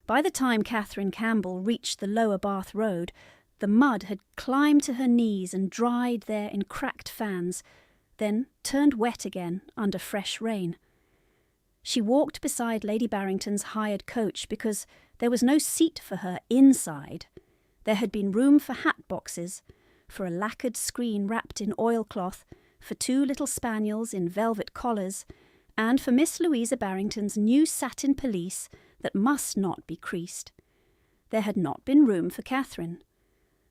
By the time Catherine Campbell reached the lower Bath Road, the mud had climbed to her knees and dried there in cracked fans, then turned wet again under fresh rain. She walked beside Lady Barrington's hired coach because there was no seat for her inside. There had been room for hat boxes, for a lacquered screen wrapped in oilcloth, for 2 little spaniels in velvet collars, and for Miss Louisa Barrington's new satin pelisse that must not be creased. There had not been room for Catherine.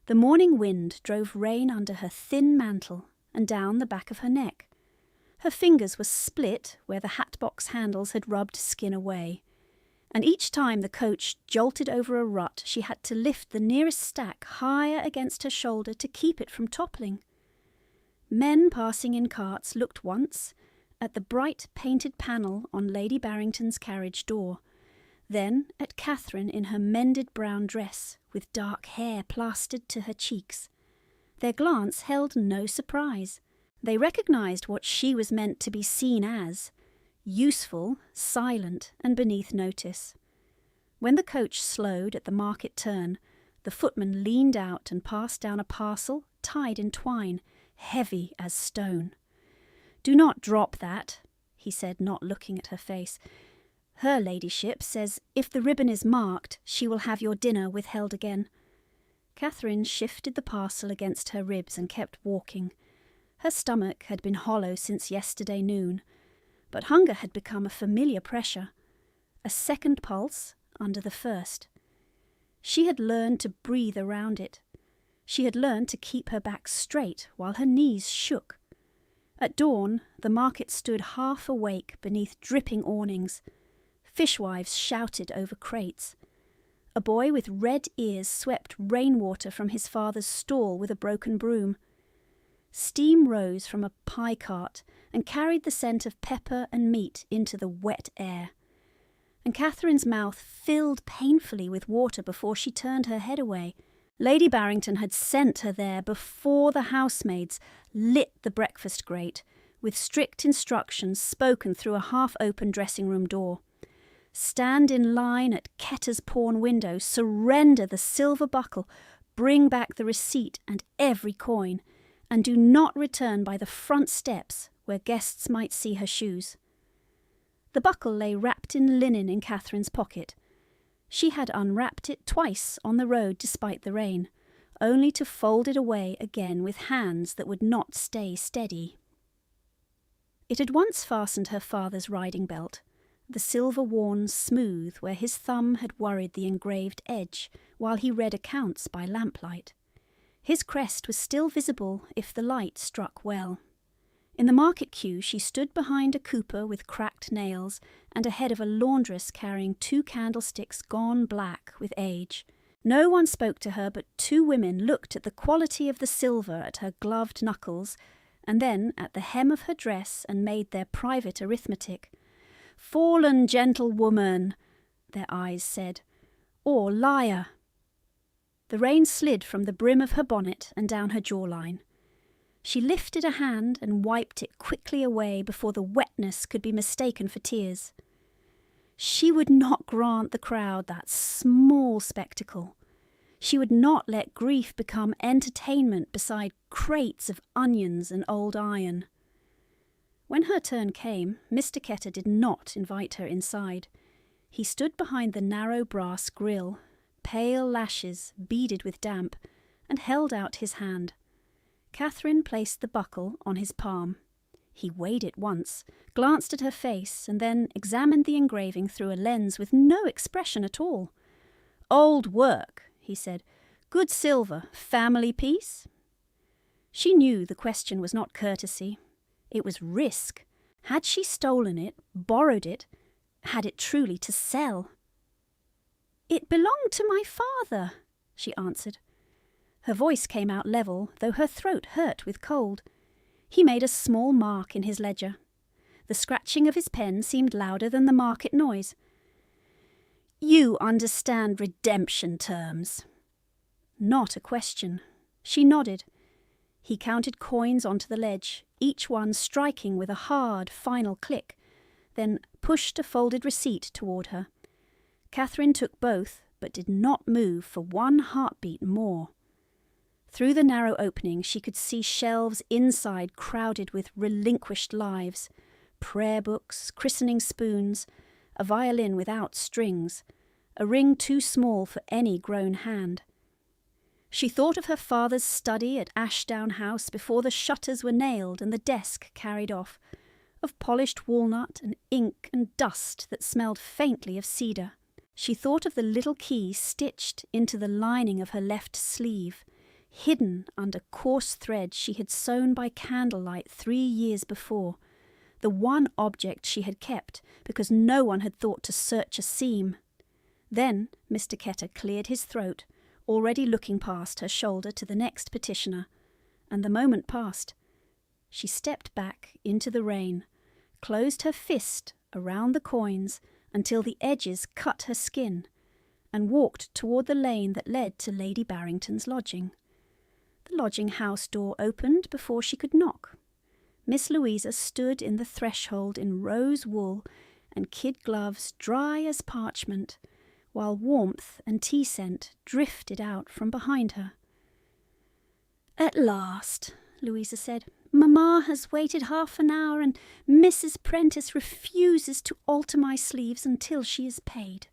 The morning wind drove rain under her thin mantle and down the back of her neck. Her fingers were split where the hat-box handles had rubbed skin away, and each time the coach jolted over a rut she had to lift the nearest stack higher against her shoulder to keep it from toppling. Men passing in carts looked once at the bright painted panel on Lady Barrington's carriage door, then at Catherine in her mended brown dress, with dark hair plastered to her cheeks. Their glance held no surprise. They recognised what she was meant to be seen as, useful, silent, and beneath notice. When the coach slowed at the market turn, the footman leaned out and passed down a parcel tied in twine, heavy as stone. "Do not drop that," he said, not looking at her face. "Her ladyship says if the ribbon is marked, she will have your dinner withheld again." Catherine shifted the parcel against her ribs and kept walking. Her stomach had been hollow since yesterday noon, but hunger had become a familiar pressure, a second pulse under the first. She had learned to breathe around it. She had learned to keep her back straight while her knees shook. At dawn, the market stood half awake beneath dripping awnings. Fishwives shouted over crates. A boy with red ears swept rainwater from his father's stall with a broken broom. Steam rose from a pie cart and carried the scent of pepper and meat into the wet air. And Catherine's mouth filled painfully with water before she turned her head away. Lady Barrington had sent her there before the housemaids lit the breakfast grate, with strict instructions spoken through a half-open dressing-room door. Stand in line at Ketter's pawn window, surrender the silver buckle, bring back the receipt and every coin, and do not return by the front steps where guests might see her shoes. The buckle lay wrapped in linen in Catherine's pocket. She had unwrapped it twice on the road despite the rain, only to fold it away again with hands that would not stay steady. It had once fastened her father's riding belt, the silver worn smooth where his thumb had worried the engraved edge while he read accounts by lamplight. His crest was still visible if the light struck well. In the market queue she stood behind a cooper with cracked nails and ahead of a laundress carrying 2 candlesticks gone black with age. No one spoke to her, but 2 women looked at the quality of the silver at her gloved knuckles and then at the hem of her dress and made their private arithmetic. "Fallen gentlewoman," their eyes said, or "liar." The rain slid from the brim of her bonnet and down her jawline. She lifted a hand and wiped it quickly away before the wetness could be mistaken for tears. She would not grant the crowd that small spectacle. She would not let grief become entertainment beside crates of onions and old iron. When her turn came, Mr. Ketter did not invite her inside. He stood behind the narrow brass grille, pale lashes beaded with damp, and held out his hand. Catherine placed the buckle on his palm. He weighed it once, glanced at her face, and then examined the engraving through a lens with no expression at all. "Old work," he said. "Good silver. Family piece?" She knew the question was not courtesy. It was risk. Had she stolen it, borrowed it, had it truly to sell? "It belonged to my father," she answered. Her voice came out level, though her throat hurt with cold. He made a small mark in his ledger. The scratching of his pen seemed louder than the market noise. "You understand redemption terms." Not a question. She nodded. He counted coins onto the ledge, each one striking with a hard, final click, then pushed a folded receipt toward her. Catherine took both, but did not move for one heartbeat more. Through the narrow opening she could see shelves inside crowded with relinquished lives, prayer books, christening spoons, a violin without strings, a ring too small for any grown hand. She thought of her father's study at Ashdown House before the shutters were nailed and the desk carried off, of polished walnut and ink and dust that smelled faintly of cedar. She thought of the little key stitched into the lining of her left sleeve, hidden under coarse thread she had sewn by candlelight 3 years before, the one object she had kept because no one had thought to search a seam. Then Mr. Ketter cleared his throat, already looking past her shoulder to the next petitioner, and the moment passed. She stepped back into the rain, closed her fist around the coins until the edges cut her skin, and walked toward the lane that led to Lady Barrington's lodging. The lodging-house door opened before she could knock. Miss Louisa stood in the threshold in rose wool and kid gloves dry as parchment, while warmth and tea scent drifted out from behind her. "At last," Louisa said. "Mamma has waited half an hour and Mrs. Prentice refuses to alter my sleeves until she is paid."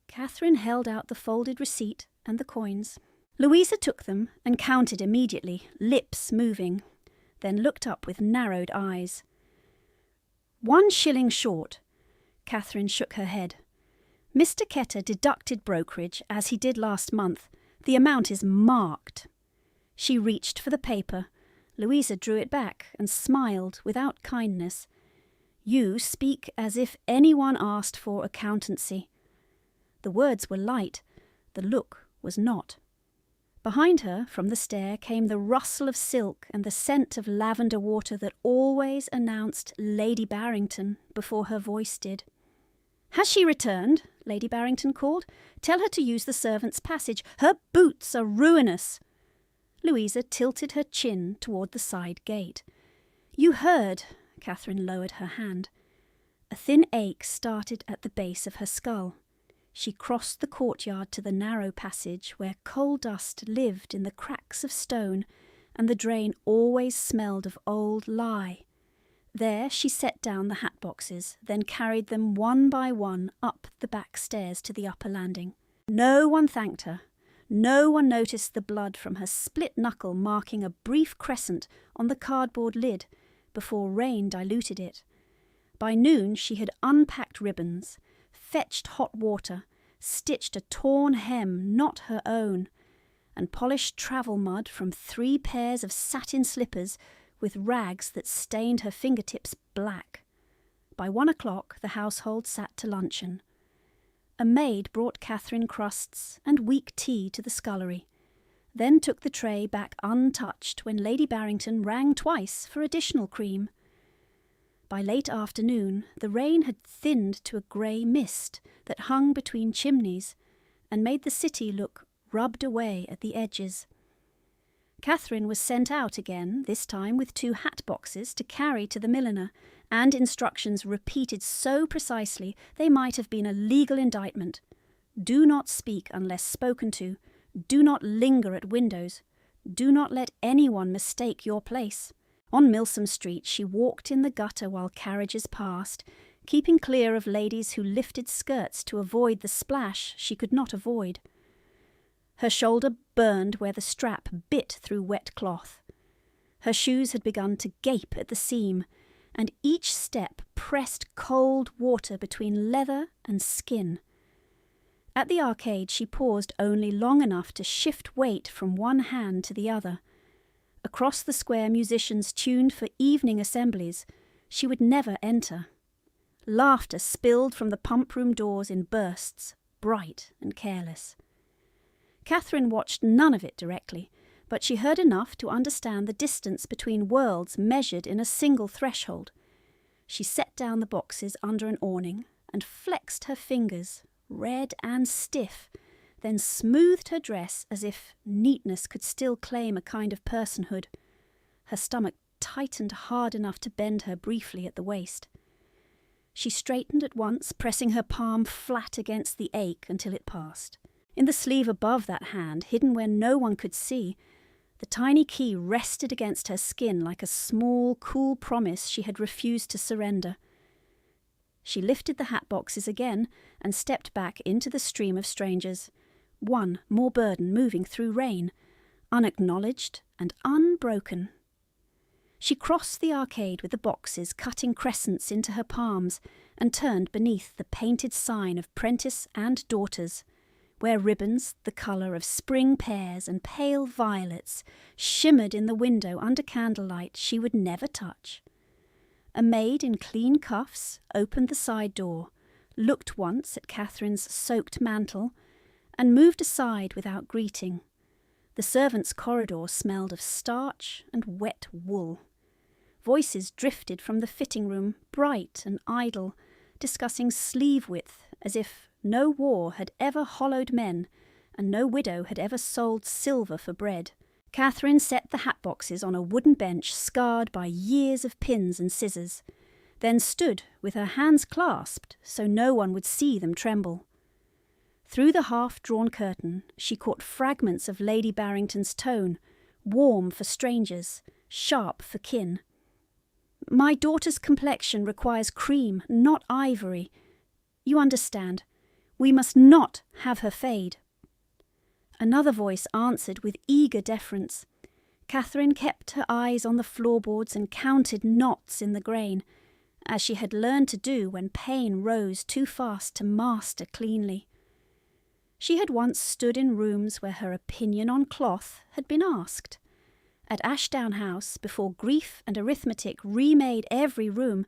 Catherine held out the folded receipt and the coins. Louisa took them and counted immediately, lips moving, then looked up with narrowed eyes. 1 shilling short. Catherine shook her head. Mr. Ketter deducted brokerage, as he did last month. The amount is marked. She reached for the paper. Louisa drew it back and smiled without kindness. "You speak as if anyone asked for accountancy." The words were light. The look was not. Behind her, from the stair, came the rustle of silk and the scent of lavender water that always announced Lady Barrington before her voice did. "Has she returned?" Lady Barrington called. "Tell her to use the servants' passage. Her boots are ruinous." Louisa tilted her chin toward the side gate. "You heard." Catherine lowered her hand. A thin ache started at the base of her skull. She crossed the courtyard to the narrow passage where coal dust lived in the cracks of stone and the drain always smelled of old lye. There she set down the hat boxes, then carried them one by one up the back stairs to the upper landing. No one thanked her. No one noticed the blood from her split knuckle marking a brief crescent on the cardboard lid before rain diluted it. By noon she had unpacked ribbons, fetched hot water, stitched a torn hem not her own, and polished travel mud from 3 pairs of satin slippers with rags that stained her fingertips black. By 1 o'clock the household sat to luncheon. A maid brought Catherine crusts and weak tea to the scullery, then took the tray back untouched when Lady Barrington rang twice for additional cream. By late afternoon the rain had thinned to a grey mist that hung between chimneys and made the city look rubbed away at the edges. Catherine was sent out again, this time with 2 hat boxes to carry to the milliner, and instructions repeated so precisely they might have been a legal indictment. Do not speak unless spoken to. Do not linger at windows. Do not let anyone mistake your place. On Milsom Street she walked in the gutter while carriages passed, keeping clear of ladies who lifted skirts to avoid the splash she could not avoid. Her shoulder burned where the strap bit through wet cloth. Her shoes had begun to gape at the seam, and each step pressed cold water between leather and skin. At the arcade she paused only long enough to shift weight from one hand to the other. Across the square musicians tuned for evening assemblies she would never enter. Laughter spilled from the pump-room doors in bursts, bright and careless. Catherine watched none of it directly, but she heard enough to understand the distance between worlds measured in a single threshold. She set down the boxes under an awning and flexed her fingers, red and stiff, then smoothed her dress as if neatness could still claim a kind of personhood. Her stomach tightened hard enough to bend her briefly at the waist. She straightened at once, pressing her palm flat against the ache until it passed. In the sleeve above that hand, hidden where no one could see, the tiny key rested against her skin like a small, cool promise she had refused to surrender. She lifted the hat boxes again and stepped back into the stream of strangers. One more burden moving through rain, unacknowledged and unbroken. She crossed the arcade with the boxes, cutting crescents into her palms, and turned beneath the painted sign of Prentice and Daughters, where ribbons the colour of spring pears and pale violets shimmered in the window under candlelight she would never touch. A maid in clean cuffs opened the side door, looked once at Catherine's soaked mantle, and moved aside without greeting. The servants' corridor smelled of starch and wet wool. Voices drifted from the fitting room, bright and idle, discussing sleeve width as if no war had ever hollowed men and no widow had ever sold silver for bread. Catherine set the hat boxes on a wooden bench scarred by years of pins and scissors, then stood with her hands clasped so no one would see them tremble. Through the half-drawn curtain she caught fragments of Lady Barrington's tone, warm for strangers, sharp for kin. "My daughter's complexion requires cream, not ivory. You understand. We must not have her fade." Another voice answered with eager deference. Catherine kept her eyes on the floorboards and counted knots in the grain, as she had learned to do when pain rose too fast to master cleanly. She had once stood in rooms where her opinion on cloth had been asked. At Ashdown House, before grief and arithmetic remade every room,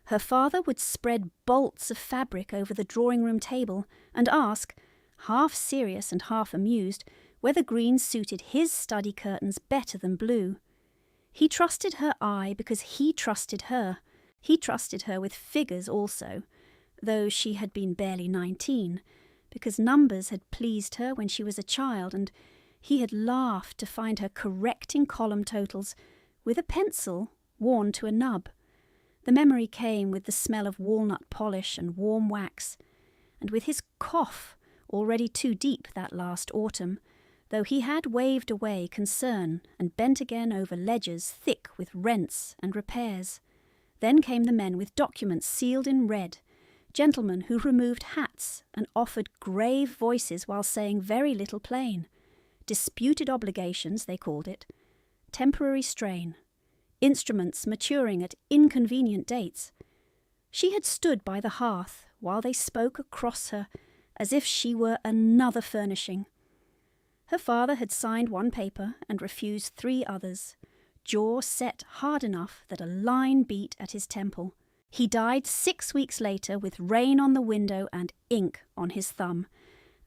her father would spread bolts of fabric over the drawing-room table and ask, half serious and half amused, whether green suited his study curtains better than blue. He trusted her eye because he trusted her. He trusted her with figures also, though she had been barely 19, because numbers had pleased her when she was a child, and he had laughed to find her correcting column totals with a pencil worn to a nub. The memory came with the smell of walnut polish and warm wax, and with his cough already too deep that last autumn, though he had waved away concern and bent again over ledgers thick with rents and repairs. Then came the men with documents sealed in red, gentlemen who removed hats and offered grave voices while saying very little plain. Disputed obligations, they called it. Temporary strain. Instruments maturing at inconvenient dates. She had stood by the hearth while they spoke across her, as if she were another furnishing. Her father had signed one paper and refused 3 others, jaw set hard enough that a line beat at his temple. He died 6 weeks later with rain on the window and ink on his thumb,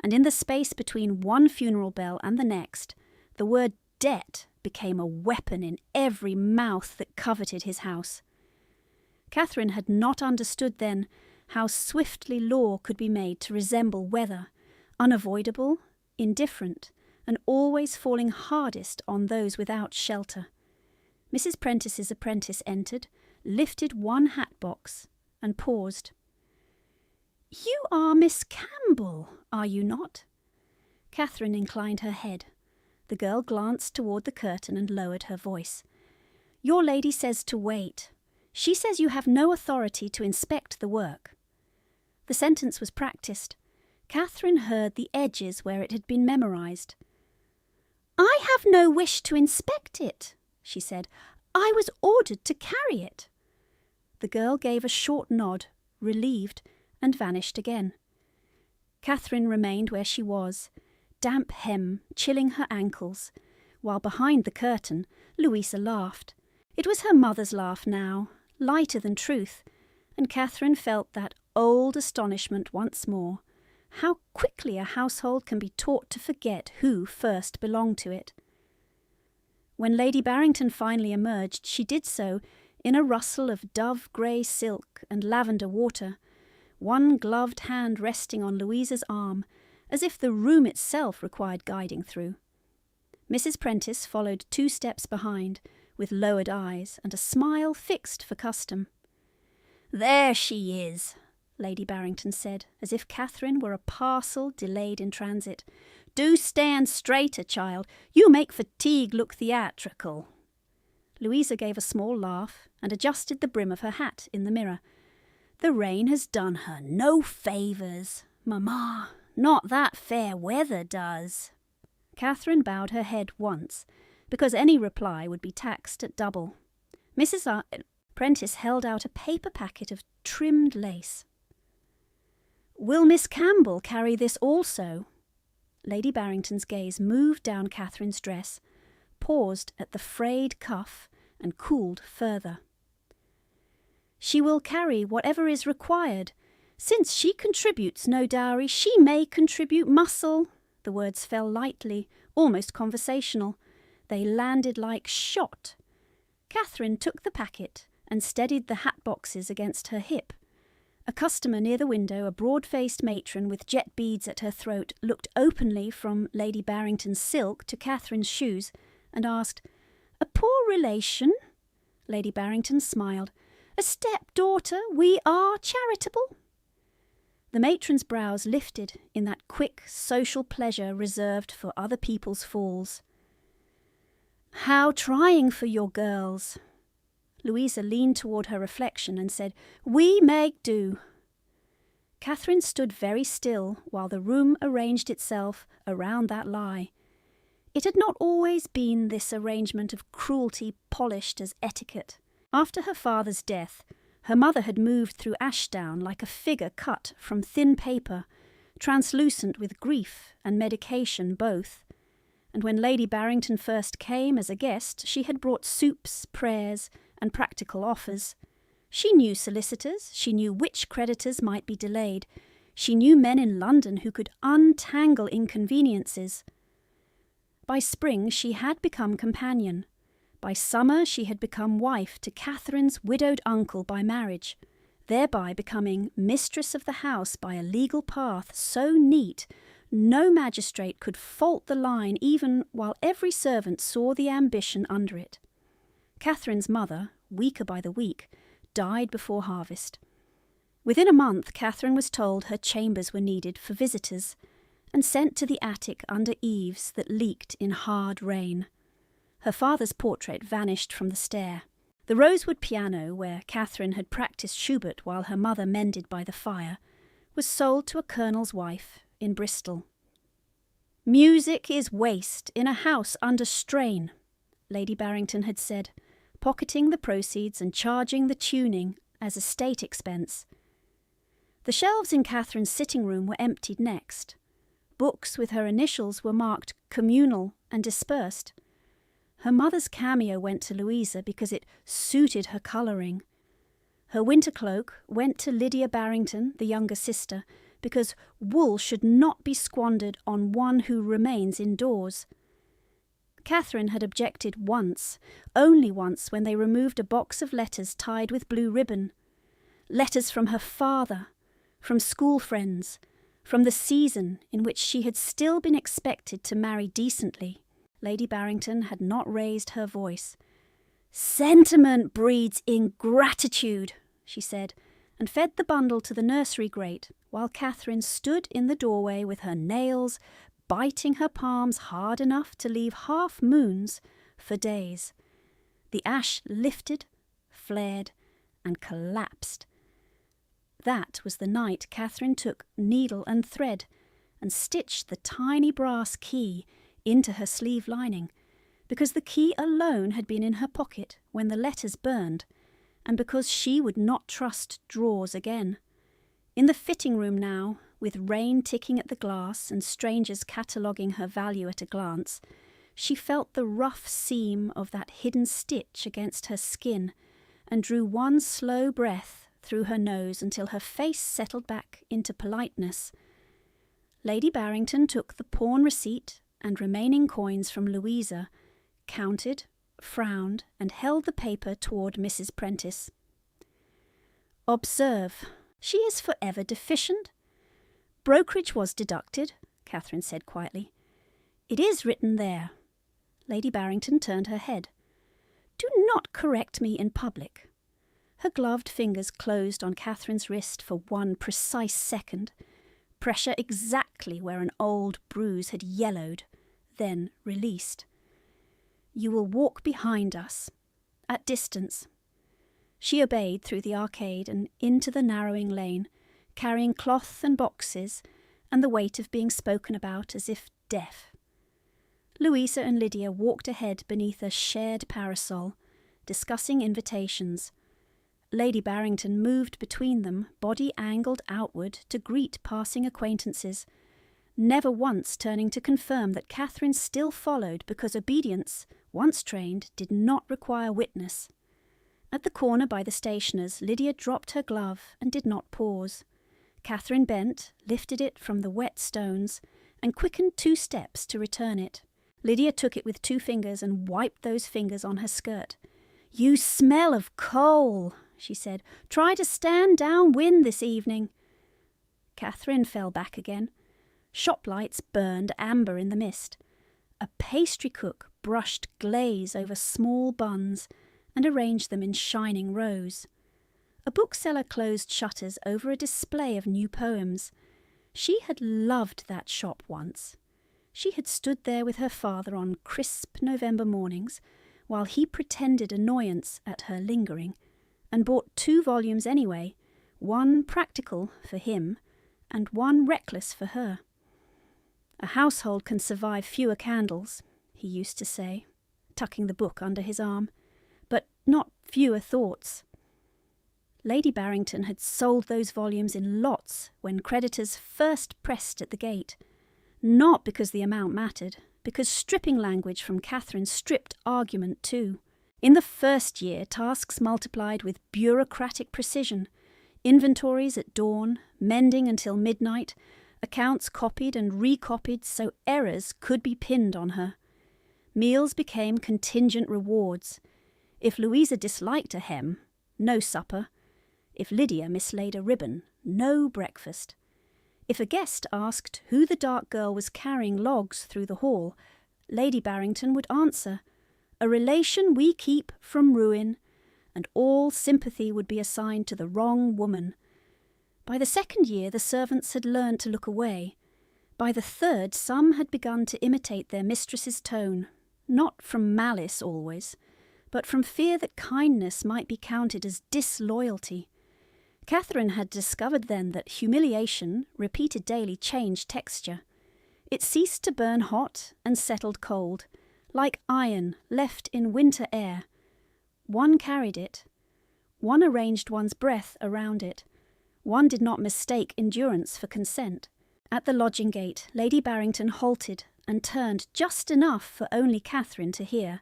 and in the space between one funeral bell and the next, the word debt became a weapon in every mouth that coveted his house. Catherine had not understood then how swiftly law could be made to resemble weather, unavoidable, indifferent, and always falling hardest on those without shelter. Mrs. Prentice's apprentice entered, lifted one hat box, and paused. "You are Miss Campbell, are you not?" Catherine inclined her head. The girl glanced toward the curtain and lowered her voice. "Your lady says to wait. She says you have no authority to inspect the work." The sentence was practised. Catherine heard the edges where it had been memorized. "I have no wish to inspect it," she said. "I was ordered to carry it." The girl gave a short nod, relieved, and vanished again. Catherine remained where she was, damp hem chilling her ankles, while behind the curtain Louisa laughed. It was her mother's laugh now, lighter than truth, and Catherine felt that old astonishment once more. How quickly a household can be taught to forget who first belonged to it. When Lady Barrington finally emerged, she did so in a rustle of dove-grey silk and lavender water, one gloved hand resting on Louisa's arm, as if the room itself required guiding through. Mrs. Prentice followed 2 steps behind, with lowered eyes and a smile fixed for custom. "There she is," Lady Barrington said, as if Catherine were a parcel delayed in transit. "Do stand straighter, child. You make fatigue look theatrical." Louisa gave a small laugh and adjusted the brim of her hat in the mirror. "The rain has done her no favours, mamma. Not that fair weather does." Catherine bowed her head once, because any reply would be taxed at double. Mrs. Prentice held out a paper packet of trimmed lace. "Will Miss Campbell carry this also?" Lady Barrington's gaze moved down Catherine's dress, paused at the frayed cuff, and cooled further. "She will carry whatever is required. Since she contributes no dowry, she may contribute muscle." The words fell lightly, almost conversational. They landed like shot. Catherine took the packet and steadied the hat boxes against her hip. A customer near the window, a broad-faced matron with jet beads at her throat, looked openly from Lady Barrington's silk to Catherine's shoes and asked, "A poor relation?" Lady Barrington smiled. "A stepdaughter? We are charitable." The matron's brows lifted in that quick social pleasure reserved for other people's falls. "How trying for your girls." Louisa leaned toward her reflection and said, "We make do." Catherine stood very still while the room arranged itself around that lie. It had not always been this arrangement of cruelty polished as etiquette. After her father's death, her mother had moved through Ashdown like a figure cut from thin paper, translucent with grief and medication both. And when Lady Barrington first came as a guest, she had brought soups, prayers, and practical offers. She knew solicitors, she knew which creditors might be delayed, she knew men in London who could untangle inconveniences. By spring she had become companion. By summer she had become wife to Catherine's widowed uncle by marriage, thereby becoming mistress of the house by a legal path so neat no magistrate could fault the line even while every servant saw the ambition under it. Catherine's mother, weaker by the week, died before harvest. Within a month Catherine was told her chambers were needed for visitors, and sent to the attic under eaves that leaked in hard rain. Her father's portrait vanished from the stair. The rosewood piano, where Catherine had practised Schubert while her mother mended by the fire, was sold to a colonel's wife in Bristol. "Music is waste in a house under strain," Lady Barrington had said, pocketing the proceeds and charging the tuning as a state expense. The shelves in Catherine's sitting room were emptied next. Books with her initials were marked communal and dispersed. Her mother's cameo went to Louisa because it suited her colouring. Her winter cloak went to Lydia Barrington, the younger sister, because wool should not be squandered on one who remains indoors. Catherine had objected once, only once, when they removed a box of letters tied with blue ribbon. Letters from her father, from school friends, from the season in which she had still been expected to marry decently. Lady Barrington had not raised her voice. "Sentiment breeds ingratitude," she said, and fed the bundle to the nursery grate, while Catherine stood in the doorway with her nails biting her palms hard enough to leave half moons for days. The ash lifted, flared, and collapsed. That was the night Catherine took needle and thread and stitched the tiny brass key into her sleeve lining, because the key alone had been in her pocket when the letters burned, and because she would not trust drawers again. In the fitting room now, with rain ticking at the glass and strangers cataloguing her value at a glance, she felt the rough seam of that hidden stitch against her skin and drew one slow breath through her nose until her face settled back into politeness. Lady Barrington took the pawn receipt and remaining coins from Louisa, counted, frowned, and held the paper toward Mrs. Prentice. "Observe, she is forever deficient. Brokerage was deducted," Catherine said quietly. "It is written there." Lady Barrington turned her head. "Do not correct me in public." Her gloved fingers closed on Catherine's wrist for one precise second, pressure exactly where an old bruise had yellowed, then released. "You will walk behind us, at distance." She obeyed through the arcade and into the narrowing lane, carrying cloth and boxes and the weight of being spoken about as if deaf. Louisa and Lydia walked ahead beneath a shared parasol, discussing invitations. Lady Barrington moved between them, body angled outward to greet passing acquaintances, never once turning to confirm that Catherine still followed because obedience, once trained, did not require witness. At the corner by the stationer's, Lydia dropped her glove and did not pause. Catherine bent, lifted it from the wet stones, and quickened 2 steps to return it. Lydia took it with 2 fingers and wiped those fingers on her skirt. "You smell of coal," she said. "Try to stand downwind this evening." Catherine fell back again. Shop lights burned amber in the mist. A pastry cook brushed glaze over small buns and arranged them in shining rows. A bookseller closed shutters over a display of new poems. She had loved that shop once. She had stood there with her father on crisp November mornings, while he pretended annoyance at her lingering, and bought 2 volumes anyway, one practical for him and one reckless for her. "A household can survive fewer candles," he used to say, tucking the book under his arm, "but not fewer thoughts." Lady Barrington had sold those volumes in lots when creditors first pressed at the gate, not because the amount mattered, because stripping language from Catherine stripped argument too. In the first year, tasks multiplied with bureaucratic precision, inventories at dawn, mending until midnight, accounts copied and recopied so errors could be pinned on her. Meals became contingent rewards. If Louisa disliked a hem, no supper. If Lydia mislaid a ribbon, no breakfast. If a guest asked who the dark girl was carrying logs through the hall, Lady Barrington would answer, "A relation we keep from ruin," and all sympathy would be assigned to the wrong woman. By the second year, the servants had learned to look away. By the third, some had begun to imitate their mistress's tone, not from malice always, but from fear that kindness might be counted as disloyalty. Catherine had discovered then that humiliation, repeated daily, changed texture. It ceased to burn hot and settled cold, like iron left in winter air. One carried it. One arranged one's breath around it. One did not mistake endurance for consent. At the lodging gate, Lady Barrington halted and turned just enough for only Catherine to hear.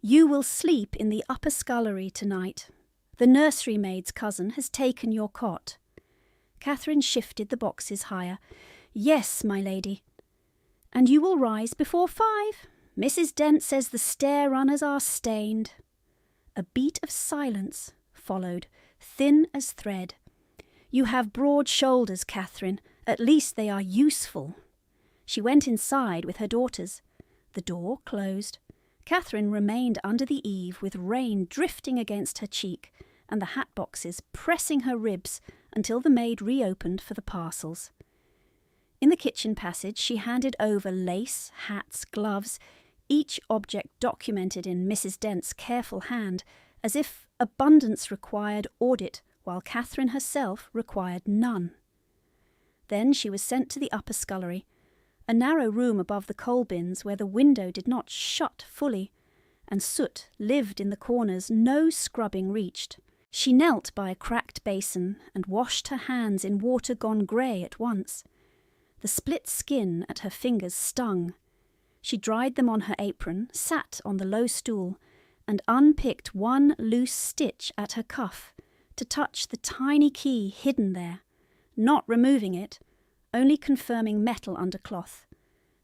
"You will sleep in the upper scullery tonight. The nursery maid's cousin has taken your cot." Catherine shifted the boxes higher. "Yes, my lady." "And you will rise before 5. Mrs. Dent says the stair-runners are stained." A beat of silence followed, thin as thread. "You have broad shoulders, Catherine. At least they are useful." She went inside with her daughters. The door closed. Catherine remained under the eave with rain drifting against her cheek and the hat boxes pressing her ribs until the maid reopened for the parcels. In the kitchen passage she handed over lace, hats, gloves, each object documented in Mrs. Dent's careful hand, as if abundance required audit while Catherine herself required none. Then she was sent to the upper scullery, a narrow room above the coal bins where the window did not shut fully, and soot lived in the corners no scrubbing reached. She knelt by a cracked basin and washed her hands in water gone grey at once. The split skin at her fingers stung. She dried them on her apron, sat on the low stool, and unpicked one loose stitch at her cuff to touch the tiny key hidden there, not removing it, only confirming metal under cloth.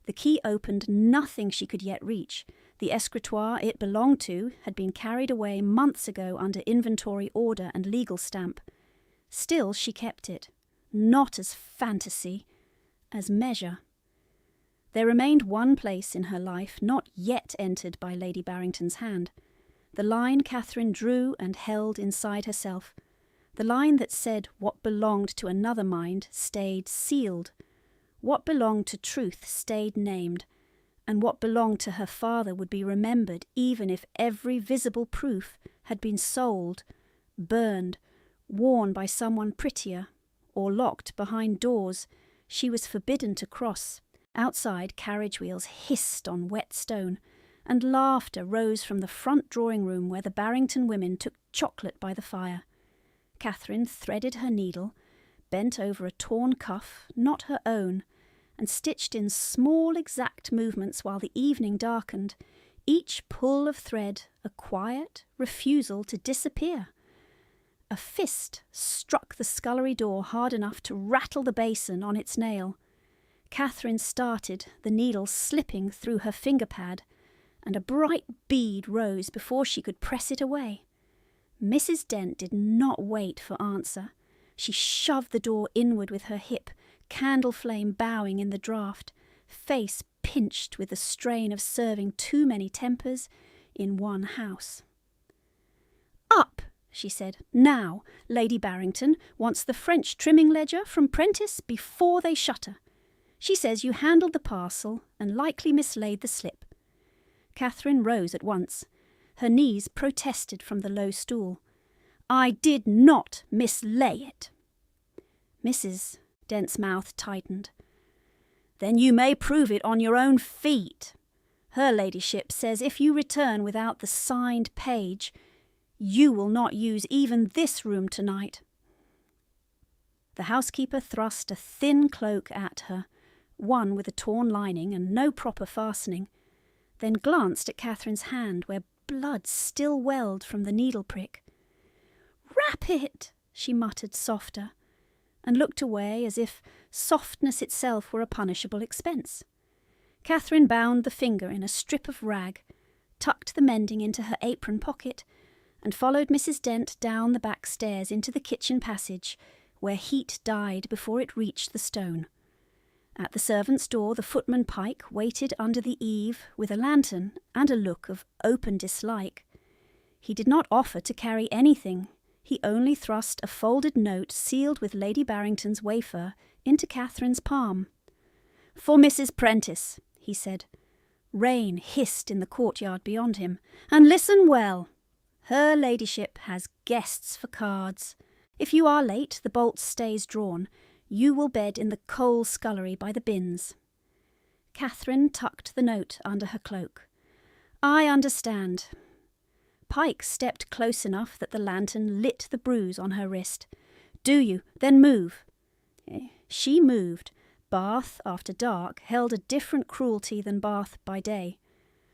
The key opened nothing she could yet reach. The escritoire it belonged to had been carried away months ago under inventory order and legal stamp. Still she kept it, not as fantasy, as measure. There remained one place in her life not yet entered by Lady Barrington's hand, the line Catherine drew and held inside herself. The line that said what belonged to another mind stayed sealed. What belonged to truth stayed named, and what belonged to her father would be remembered even if every visible proof had been sold, burned, worn by someone prettier, or locked behind doors she was forbidden to cross. Outside, carriage wheels hissed on wet stone, and laughter rose from the front drawing-room where the Barrington women took chocolate by the fire. Catherine threaded her needle, bent over a torn cuff, not her own, and stitched in small exact movements while the evening darkened, each pull of thread a quiet refusal to disappear. A fist struck the scullery door hard enough to rattle the basin on its nail. Catherine started, the needle slipping through her finger pad, and a bright bead rose before she could press it away. Mrs. Dent did not wait for answer. She shoved the door inward with her hip, candle flame bowing in the draught, face pinched with the strain of serving too many tempers in one house. "Up!" she said. "Now, Lady Barrington wants the French trimming ledger from Prentice before they shut her. She says you handled the parcel and likely mislaid the slip." Catherine rose at once. Her knees protested from the low stool. "I did not mislay it." Mrs. Dent's mouth tightened. "Then you may prove it on your own feet. Her ladyship says if you return without the signed page, you will not use even this room tonight." The housekeeper thrust a thin cloak at her, one with a torn lining and no proper fastening, then glanced at Catherine's hand where blood still welled from the needle prick. "Wrap it," she muttered softer, and looked away as if softness itself were a punishable expense. Catherine bound the finger in a strip of rag, tucked the mending into her apron pocket, and followed Mrs. Dent down the back stairs into the kitchen passage, where heat died before it reached the stone. At the servants' door the footman Pike waited under the eave with a lantern and a look of open dislike. He did not offer to carry anything. He only thrust a folded note sealed with Lady Barrington's wafer into Catherine's palm. "For Mrs. Prentice," he said. Rain hissed in the courtyard beyond him. "And listen well. Her ladyship has guests for cards. If you are late, the bolt stays drawn. You will bed in the coal scullery by the bins." Catherine tucked the note under her cloak. "I understand." Pike stepped close enough that the lantern lit the bruise on her wrist. "Do you? Then move." She moved. Bath, after dark, held a different cruelty than Bath by day.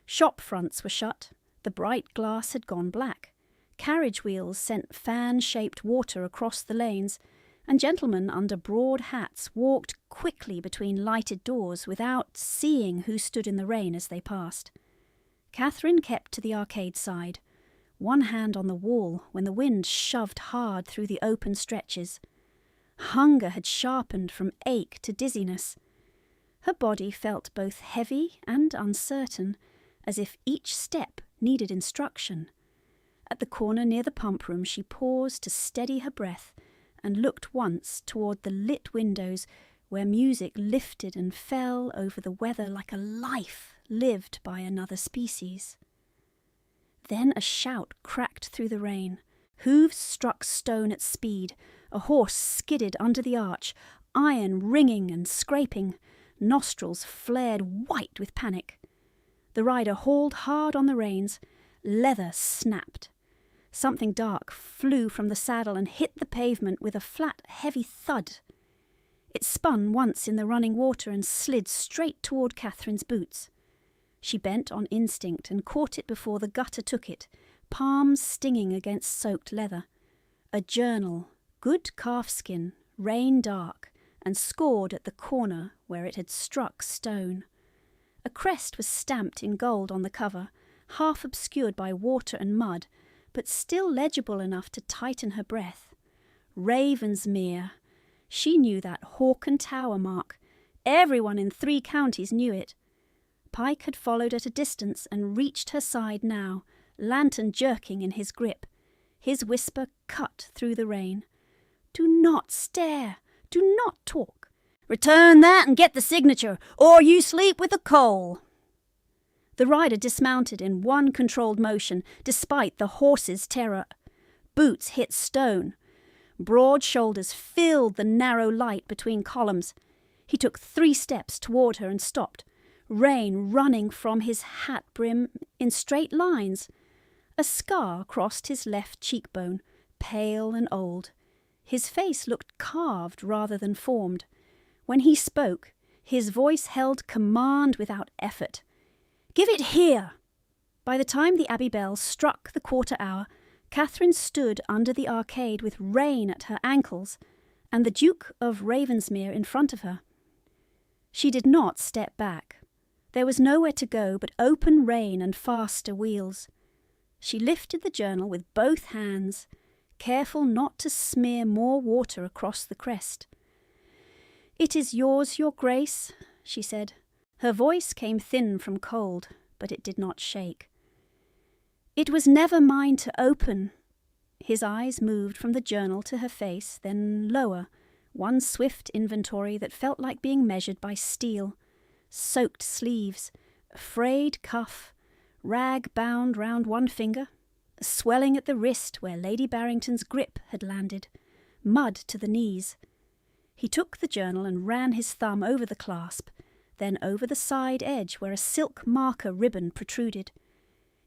Shop fronts were shut. The bright glass had gone black. Carriage wheels sent fan-shaped water across the lanes, and gentlemen under broad hats walked quickly between lighted doors without seeing who stood in the rain as they passed. Catherine kept to the arcade side, one hand on the wall when the wind shoved hard through the open stretches. Hunger had sharpened from ache to dizziness. Her body felt both heavy and uncertain, as if each step needed instruction. At the corner near the pump room she paused to steady her breath and looked once toward the lit windows where music lifted and fell over the weather like a life lived by another species. Then a shout cracked through the rain. Hooves struck stone at speed. A horse skidded under the arch, iron ringing and scraping, nostrils flared white with panic. The rider hauled hard on the reins. Leather snapped. Something dark flew from the saddle and hit the pavement with a flat, heavy thud. It spun once in the running water and slid straight toward Catherine's boots. She bent on instinct and caught it before the gutter took it, palms stinging against soaked leather. A journal, good calfskin, rain dark, and scored at the corner where it had struck stone. A crest was stamped in gold on the cover, half obscured by water and mud, but still legible enough to tighten her breath. Ravensmere. She knew that hawk and tower mark. Everyone in 3 counties knew it. Pike had followed at a distance and reached her side now, lantern jerking in his grip. His whisper cut through the rain. "Do not stare. Do not talk. Return that and get the signature, or you sleep with a coal." The rider dismounted in one controlled motion, despite the horse's terror. Boots hit stone. Broad shoulders filled the narrow light between columns. He took 3 steps toward her and stopped, rain running from his hat brim in straight lines. A scar crossed his left cheekbone, pale and old. His face looked carved rather than formed. When he spoke, his voice held command without effort. "Give it here!" By the time the Abbey bell struck the quarter hour, Catherine stood under the arcade with rain at her ankles and the Duke of Ravensmere in front of her. She did not step back. There was nowhere to go but open rain and faster wheels. She lifted the journal with both hands, careful not to smear more water across the crest. "It is yours, Your Grace," she said. Her voice came thin from cold, but it did not shake. "It was never mine to open." His eyes moved from the journal to her face, then lower, one swift inventory that felt like being measured by steel. Soaked sleeves, a frayed cuff, rag bound round one finger, a swelling at the wrist where Lady Barrington's grip had landed, mud to the knees. He took the journal and ran his thumb over the clasp, then over the side edge where a silk marker ribbon protruded.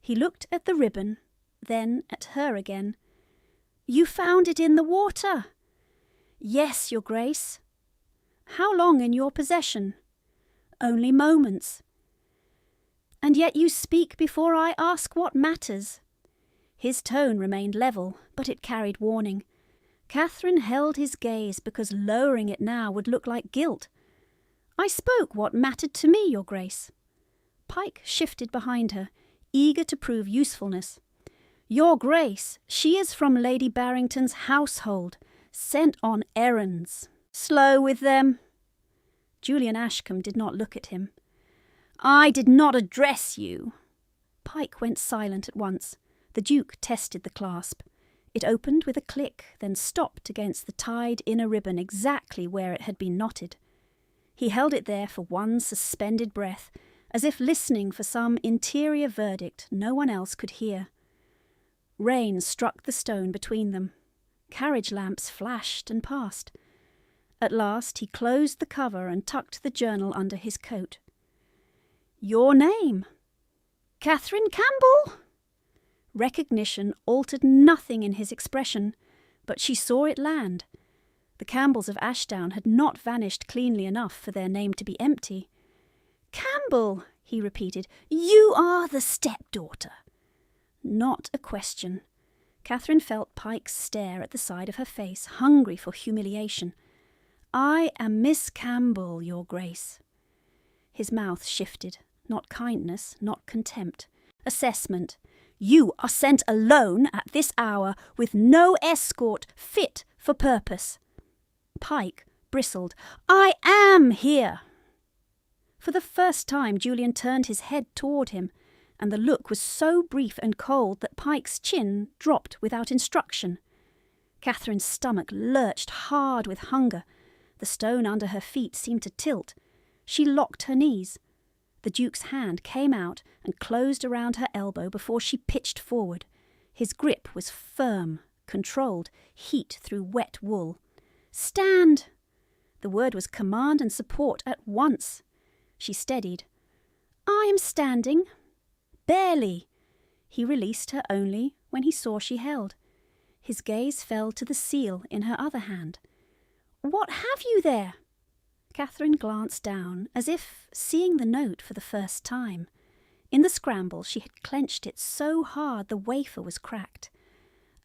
He looked at the ribbon, then at her again. "You found it in the water?" "Yes, Your Grace." "How long in your possession?" "Only moments." "And yet you speak before I ask what matters." His tone remained level, but it carried warning. Catherine held his gaze because lowering it now would look like guilt. "I spoke what mattered to me, Your Grace." Pike shifted behind her, eager to prove usefulness. "Your Grace, she is from Lady Barrington's household, sent on errands. Slow with them." Julian Ashcombe did not look at him. "I did not address you." Pike went silent at once. The Duke tested the clasp. It opened with a click, then stopped against the tied inner ribbon exactly where it had been knotted. He held it there for one suspended breath, as if listening for some interior verdict no one else could hear. Rain struck the stone between them. Carriage lamps flashed and passed. At last he closed the cover and tucked the journal under his coat. "Your name?" "Catherine Campbell." Recognition altered nothing in his expression, but she saw it land. The Campbells of Ashdown had not vanished cleanly enough for their name to be empty. "Campbell," he repeated, "you are the stepdaughter." Not a question. Catherine felt Pike's stare at the side of her face, hungry for humiliation. "I am Miss Campbell, Your Grace." His mouth shifted. Not kindness, not contempt. Assessment. "You are sent alone at this hour, with no escort fit for purpose." Pike bristled. "I am here." For the first time Julian turned his head toward him, and the look was so brief and cold that Pike's chin dropped without instruction. Catherine's stomach lurched hard with hunger. The stone under her feet seemed to tilt. She locked her knees. The Duke's hand came out and closed around her elbow before she pitched forward. His grip was firm, controlled, heat through wet wool. "Stand!" The word was command and support at once. She steadied. "I am standing." "Barely." He released her only when he saw she held. His gaze fell to the seal in her other hand. "What have you there?" Catherine glanced down, as if seeing the note for the first time. In the scramble she had clenched it so hard the wafer was cracked.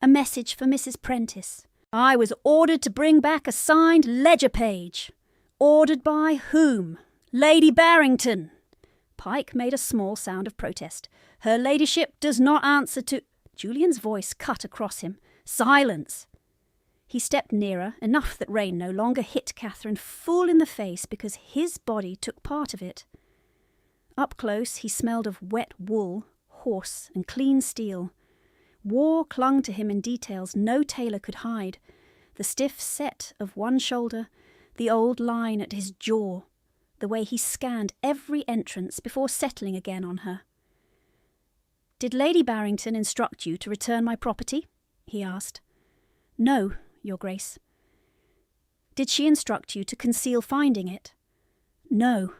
"A message for Mrs. Prentice. I was ordered to bring back a signed ledger page." "Ordered by whom?" "Lady Barrington." Pike made a small sound of protest. "Her ladyship does not answer to—" Julian's voice cut across him. "Silence!" He stepped nearer, enough that rain no longer hit Catherine full in the face because his body took part of it. Up close he smelled of wet wool, horse and clean steel. War clung to him in details no tailor could hide. The stiff set of one shoulder, the old line at his jaw, the way he scanned every entrance before settling again on her. "Did Lady Barrington instruct you to return my property?" he asked. "No, Your Grace." "Did she instruct you to conceal finding it?" "No."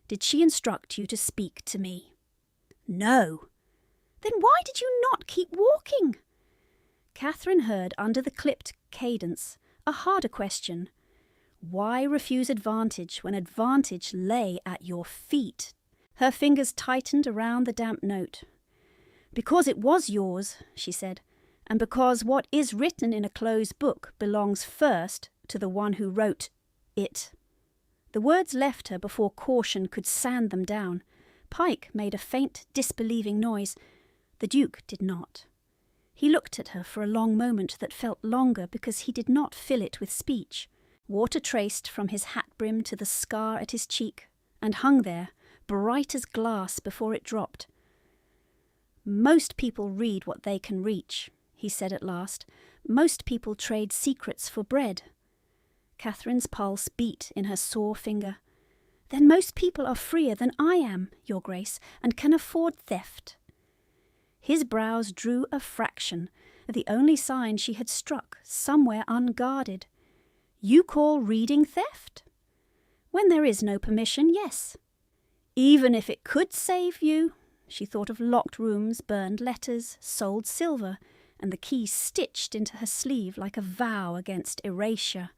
"Did she instruct you to speak to me?" "No." "Then why did you not keep walking?" Catherine heard under the clipped cadence a harder question. Why refuse advantage when advantage lay at your feet? Her fingers tightened around the damp note. "Because it was yours," she said, "and because what is written in a closed book belongs first to the one who wrote it." The words left her before caution could sand them down. Pike made a faint, disbelieving noise. The Duke did not. He looked at her for a long moment that felt longer because he did not fill it with speech. Water traced from his hat brim to the scar at his cheek, and hung there, bright as glass before it dropped. "Most people read what they can reach," he said at last. "Most people trade secrets for bread." Catherine's pulse beat in her sore finger. "Then most people are freer than I am, Your Grace, and can afford theft." His brows drew a fraction, the only sign she had struck somewhere unguarded. "You call reading theft?" "When there is no permission, yes." "Even if it could save you?" She thought of locked rooms, burned letters, sold silver, and the key stitched into her sleeve like a vow against erasure.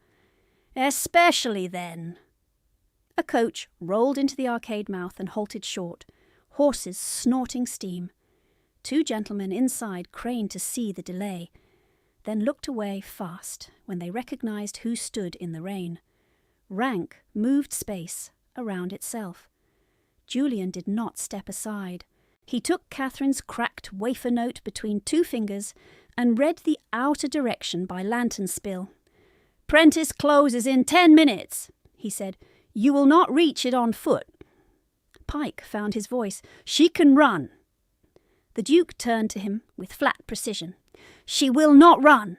"Especially then." A coach rolled into the arcade mouth and halted short, horses snorting steam. Two gentlemen inside craned to see the delay, then looked away fast when they recognized who stood in the rain. Rank moved space around itself. Julian did not step aside. He took Catherine's cracked wafer note between two fingers and read the outer direction by lantern spill. "Prentice closes in 10 minutes, he said. "You will not reach it on foot." Pike found his voice. "She can run." The Duke turned to him with flat precision. "She will not run."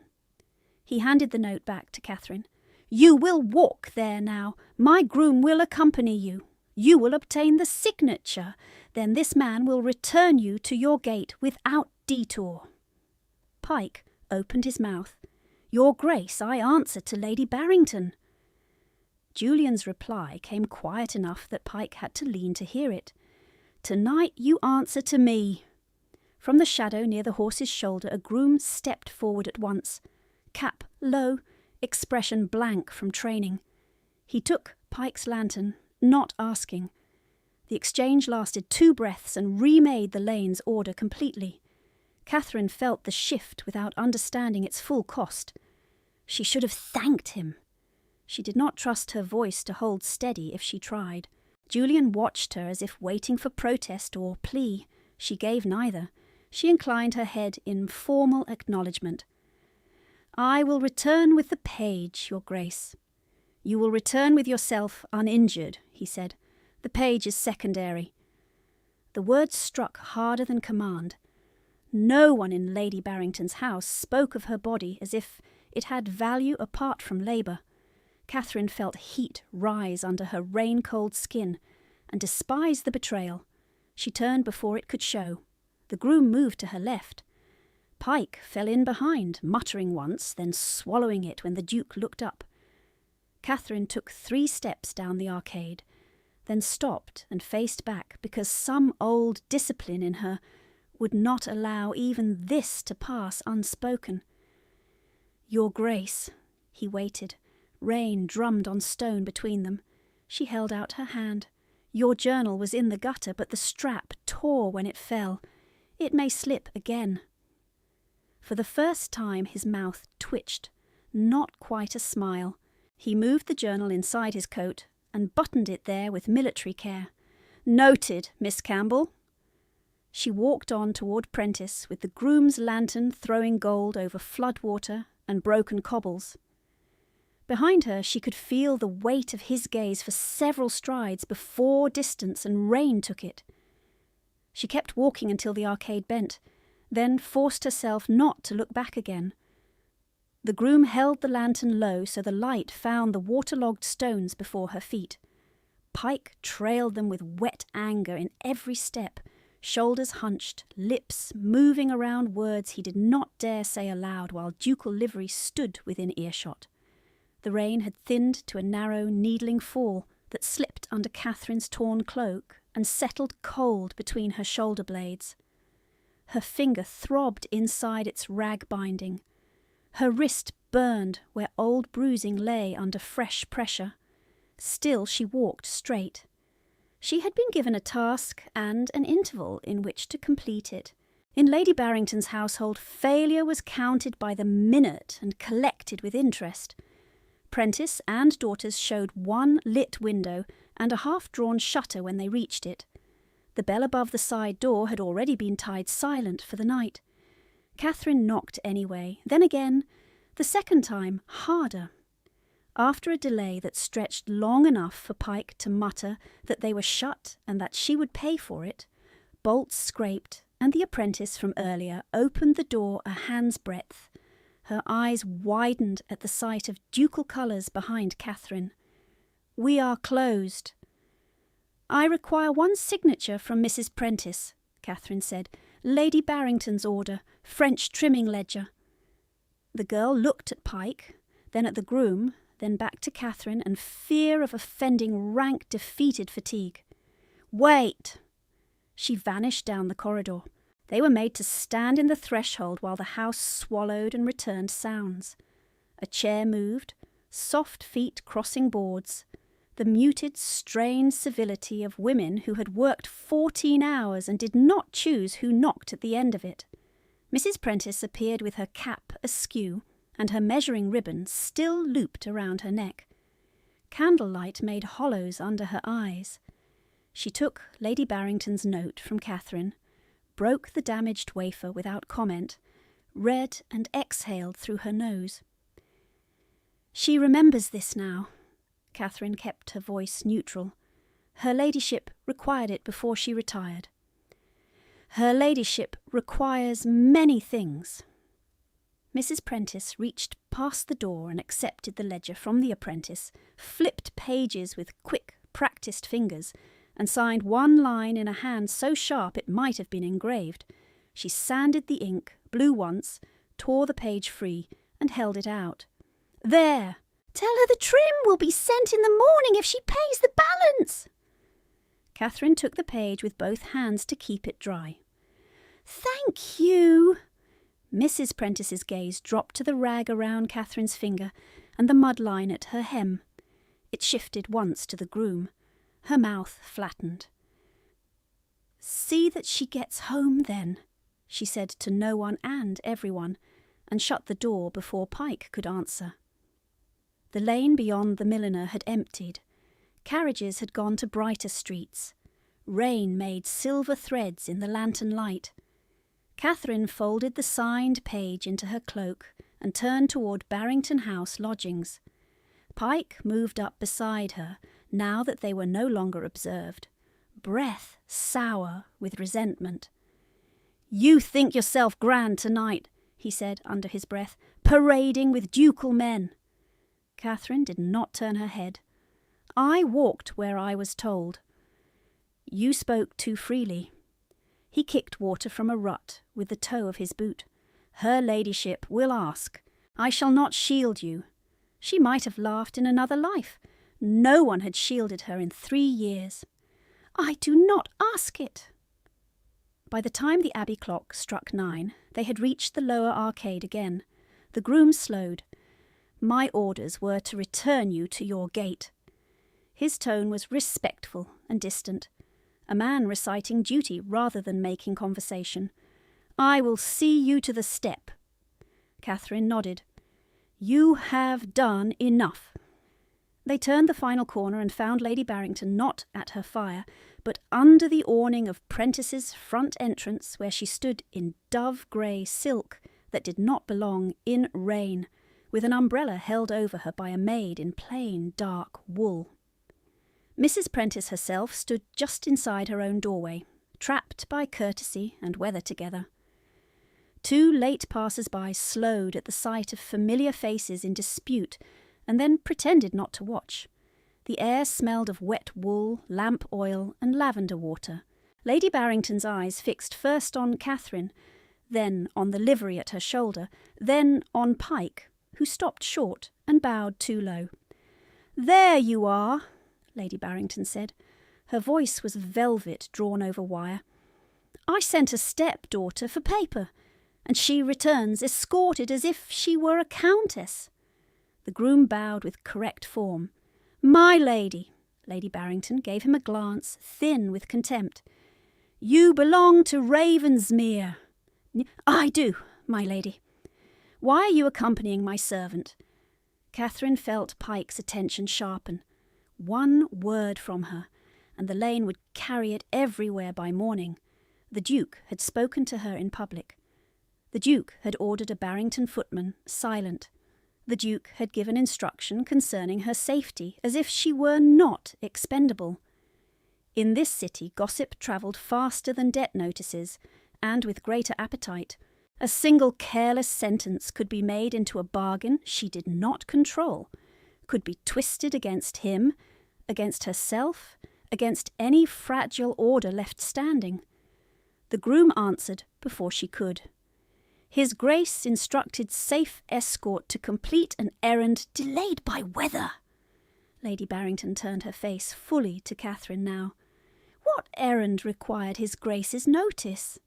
He handed the note back to Catherine. "You will walk there now. My groom will accompany you. You will obtain the signature. Then this man will return you to your gate without detour." Pike opened his mouth. "Your Grace, I answer to Lady Barrington." Julian's reply came quiet enough that Pike had to lean to hear it. "Tonight you answer to me." From the shadow near the horse's shoulder a groom stepped forward at once. Cap low, expression blank from training. He took Pike's lantern, not asking. The exchange lasted 2 breaths and remade the lane's order completely. Catherine felt the shift without understanding its full cost. She should have thanked him. She did not trust her voice to hold steady if she tried. Julian watched her as if waiting for protest or plea. She gave neither. She inclined her head in formal acknowledgment. "I will return with the page, Your Grace." "You will return with yourself uninjured," he said. "The page is secondary." The words struck harder than command. No one in Lady Barrington's house spoke of her body as if it had value apart from labour. Catherine felt heat rise under her rain-cold skin and despised the betrayal. She turned before it could show. The groom moved to her left. Pike fell in behind, muttering once, then swallowing it when the Duke looked up. Catherine took 3 steps down the arcade, then stopped and faced back because some old discipline in her would not allow even this to pass unspoken. "Your Grace," he waited. Rain drummed on stone between them. She held out her hand. "Your journal was in the gutter, but the strap tore when it fell. It may slip again." For the first time his mouth twitched, not quite a smile. He moved the journal inside his coat and buttoned it there with military care. "Noted, Miss Campbell." She walked on toward Prentice with the groom's lantern throwing gold over flood water and broken cobbles. Behind her she could feel the weight of his gaze for several strides before distance and rain took it. She kept walking until the arcade bent, then forced herself not to look back again. The groom held the lantern low so the light found the waterlogged stones before her feet. Pike trailed them with wet anger in every step, shoulders hunched, lips moving around words he did not dare say aloud while ducal livery stood within earshot. The rain had thinned to a narrow, needling fall that slipped under Catherine's torn cloak and settled cold between her shoulder blades. Her finger throbbed inside its rag binding. Her wrist burned where old bruising lay under fresh pressure. Still she walked straight. She had been given a task and an interval in which to complete it. In Lady Barrington's household, failure was counted by the minute and collected with interest. Prentice and daughters showed one lit window and a half-drawn shutter when they reached it. The bell above the side door had already been tied silent for the night. Catherine knocked anyway, then again, the second time harder. After a delay that stretched long enough for Pike to mutter that they were shut and that she would pay for it, bolts scraped, and the apprentice from earlier opened the door a hand's breadth. Her eyes widened at the sight of ducal colours behind Catherine. "We are closed." "I require one signature from Mrs. Prentice," Catherine said. "Lady Barrington's order, French trimming ledger." The girl looked at Pike, then at the groom, then back to Catherine, and fear of offending rank defeated fatigue. "Wait!" She vanished down the corridor. They were made to stand in the threshold while the house swallowed and returned sounds. A chair moved, soft feet crossing boards, the muted, strained civility of women who had worked 14 hours and did not choose who knocked at the end of it. Mrs. Prentice appeared with her cap askew and her measuring ribbon still looped around her neck. Candlelight made hollows under her eyes. She took Lady Barrington's note from Catherine, broke the damaged wafer without comment, read and exhaled through her nose. "She remembers this now." Catherine kept her voice neutral. "Her ladyship required it before she retired." "Her ladyship requires many things." Mrs. Prentice reached past the door and accepted the ledger from the apprentice, flipped pages with quick, practised fingers, and signed one line in a hand so sharp it might have been engraved. She sanded the ink, blew once, tore the page free, and held it out. "There! Tell her the trim will be sent in the morning if she pays the balance." Catherine took the page with both hands to keep it dry. "Thank you." Mrs. Prentice's gaze dropped to the rag around Catherine's finger and the mud line at her hem. It shifted once to the groom. Her mouth flattened. "See that she gets home, then," she said to no one and everyone, and shut the door before Pike could answer. The lane beyond the milliner had emptied. Carriages had gone to brighter streets. Rain made silver threads in the lantern light. Catherine folded the signed page into her cloak and turned toward Barrington House lodgings. Pike moved up beside her, now that they were no longer observed, breath sour with resentment. "You think yourself grand tonight," he said under his breath, "parading with ducal men." Catherine did not turn her head. "I walked where I was told." "You spoke too freely." He kicked water from a rut with the toe of his boot. "Her ladyship will ask. I shall not shield you." She might have laughed in another life. No one had shielded her in 3 years. "I do not ask it." By the time the Abbey clock struck 9, they had reached the lower arcade again. The groom slowed. "My orders were to return you to your gate." His tone was respectful and distant, a man reciting duty rather than making conversation. "I will see you to the step." Catherine nodded. "You have done enough." They turned the final corner and found Lady Barrington not at her fire, but under the awning of Prentice's front entrance, where she stood in dove-grey silk that did not belong in rain, with an umbrella held over her by a maid in plain dark wool. Mrs. Prentice herself stood just inside her own doorway, trapped by courtesy and weather together. 2 late passers-by slowed at the sight of familiar faces in dispute and then pretended not to watch. The air smelled of wet wool, lamp oil and lavender water. Lady Barrington's eyes fixed first on Catherine, then on the livery at her shoulder, then on Pike, who stopped short and bowed too low. "There you are," Lady Barrington said. Her voice was velvet drawn over wire. "I sent a stepdaughter for paper, and she returns escorted as if she were a countess." The groom bowed with correct form. "My lady," Lady Barrington gave him a glance thin with contempt. "You belong to Ravensmere." "I do, my lady." "Why are you accompanying my servant?" Catherine felt Pike's attention sharpen. One word from her, and the lane would carry it everywhere by morning. The Duke had spoken to her in public. The Duke had ordered a Barrington footman silent. The Duke had given instruction concerning her safety, as if she were not expendable. In this city gossip travelled faster than debt notices, and with greater appetite. A single careless sentence could be made into a bargain she did not control, could be twisted against him, against herself, against any fragile order left standing. The groom answered before she could. His Grace instructed safe escort to complete an errand delayed by weather. Lady Barrington turned her face fully to Catherine now. What errand required His Grace's notice?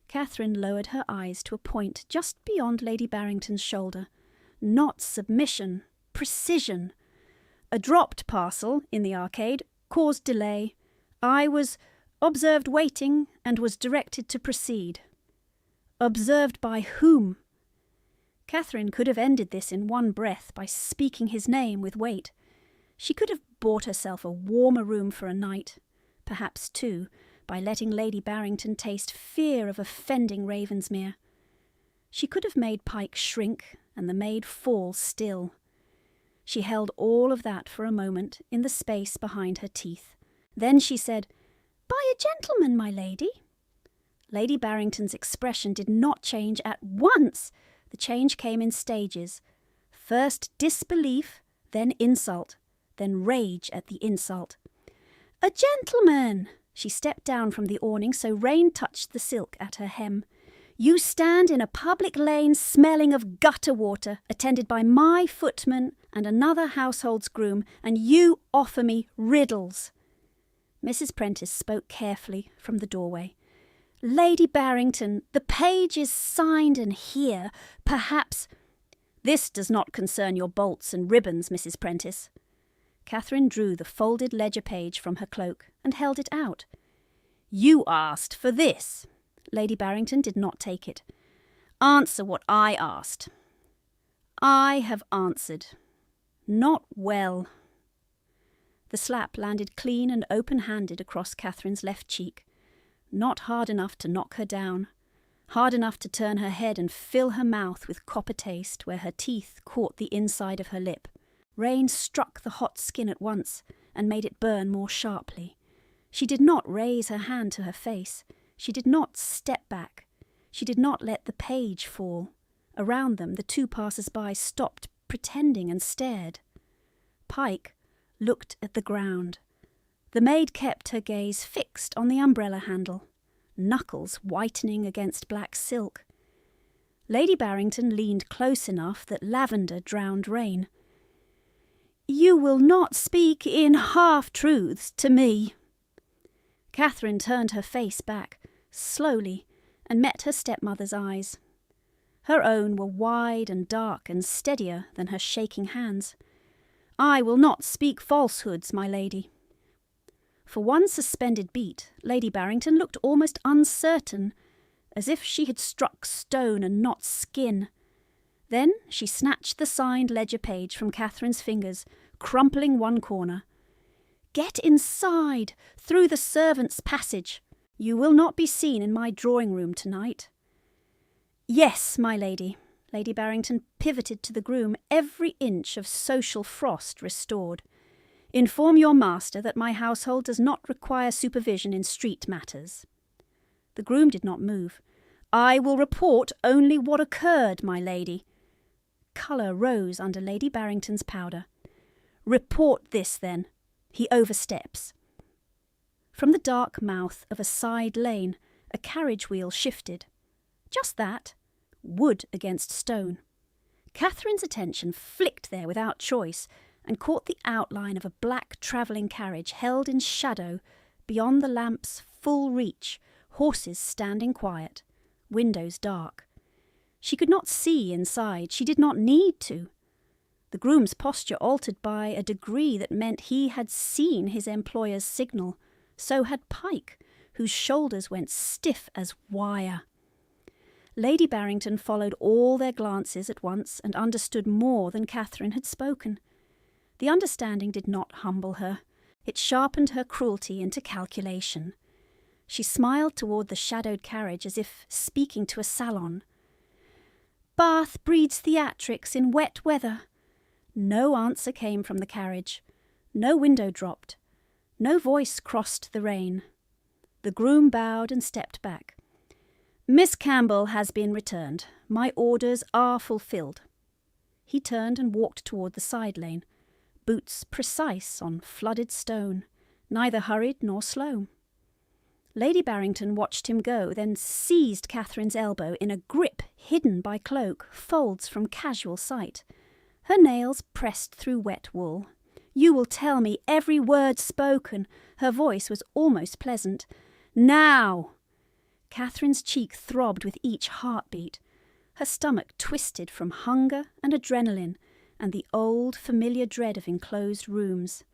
Catherine lowered her eyes to a point just beyond Lady Barrington's shoulder. Not submission, precision. A dropped parcel in the arcade caused delay. I was observed waiting and was directed to proceed. Observed by whom? Catherine could have ended this in one breath by speaking his name with weight. She could have bought herself a warmer room for a night, perhaps 2, by letting Lady Barrington taste fear of offending Ravensmere. She could have made Pike shrink and the maid fall still. She held all of that for a moment in the space behind her teeth. Then she said, "By a gentleman, my lady." Lady Barrington's expression did not change at once. The change came in stages. First disbelief, then insult, then rage at the insult. "A gentleman!" She stepped down from the awning so rain touched the silk at her hem. "You stand in a public lane smelling of gutter water, attended by my footman and another household's groom, and you offer me riddles." Mrs. Prentice spoke carefully from the doorway. "Lady Barrington, the page is signed and here, perhaps—" "This does not concern your bolts and ribbons, Mrs. Prentice." Catherine drew the folded ledger page from her cloak and held it out. "You asked for this." Lady Barrington did not take it. "Answer what I asked." "I have answered. Not well." The slap landed clean and open-handed across Catherine's left cheek. Not hard enough to knock her down. Hard enough to turn her head and fill her mouth with copper taste where her teeth caught the inside of her lip. Rain struck the hot skin at once and made it burn more sharply. She did not raise her hand to her face. She did not step back. She did not let the page fall. Around them, the 2 passers-by stopped, pretending, and stared. Pike looked at the ground. The maid kept her gaze fixed on the umbrella handle, knuckles whitening against black silk. Lady Barrington leaned close enough that lavender drowned rain. "You will not speak in half-truths to me." Catherine turned her face back, slowly, and met her stepmother's eyes. Her own were wide and dark and steadier than her shaking hands. "I will not speak falsehoods, my lady." For one suspended beat, Lady Barrington looked almost uncertain, as if she had struck stone and not skin. Then she snatched the signed ledger page from Catherine's fingers, crumpling one corner. "Get inside, through the servants' passage. You will not be seen in my drawing-room tonight." "Yes, my lady." Lady Barrington pivoted to the groom, every inch of social frost restored. Inform your master that my household does not require supervision in street matters." The groom did not move. "I will report only what occurred, my lady." Colour rose under Lady Barrington's powder. "Report this, then. He oversteps." From the dark mouth of a side lane, a carriage wheel shifted. Just that. Wood against stone. Catherine's attention flicked there without choice, and caught the outline of a black travelling carriage held in shadow beyond the lamp's full reach, horses standing quiet, windows dark. She could not see inside. She did not need to. The groom's posture altered by a degree that meant he had seen his employer's signal. So had Pike, whose shoulders went stiff as wire. Lady Barrington followed all their glances at once and understood more than Catherine had spoken. The understanding did not humble her. It sharpened her cruelty into calculation. She smiled toward the shadowed carriage as if speaking to a salon. "Bath breeds theatrics in wet weather." No answer came from the carriage. No window dropped. No voice crossed the rain. The groom bowed and stepped back. "Miss Campbell has been returned. My orders are fulfilled." He turned and walked toward the side lane, boots precise on flooded stone, neither hurried nor slow. Lady Barrington watched him go, then seized Catherine's elbow in a grip hidden by cloak, folds from casual sight. Her nails pressed through wet wool. "You will tell me every word spoken." Her voice was almost pleasant. "Now!" Catherine's cheek throbbed with each heartbeat. Her stomach twisted from hunger and adrenaline and the old familiar dread of enclosed rooms.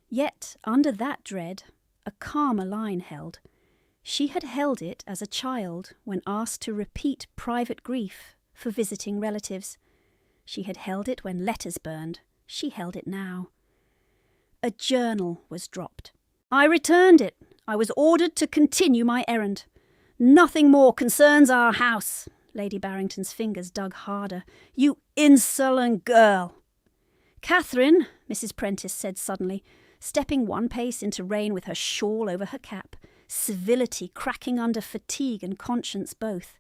Yet under that dread a calmer line held. She had held it as a child when asked to repeat private grief for visiting relatives. She had held it when letters burned. She held it now. A journal was dropped. "I returned it. I was ordered to continue my errand. Nothing more concerns our house." Lady Barrington's fingers dug harder. "You insolent girl!" "Catherine," Mrs. Prentice said suddenly, stepping one pace into rain with her shawl over her cap, civility cracking under fatigue and conscience both.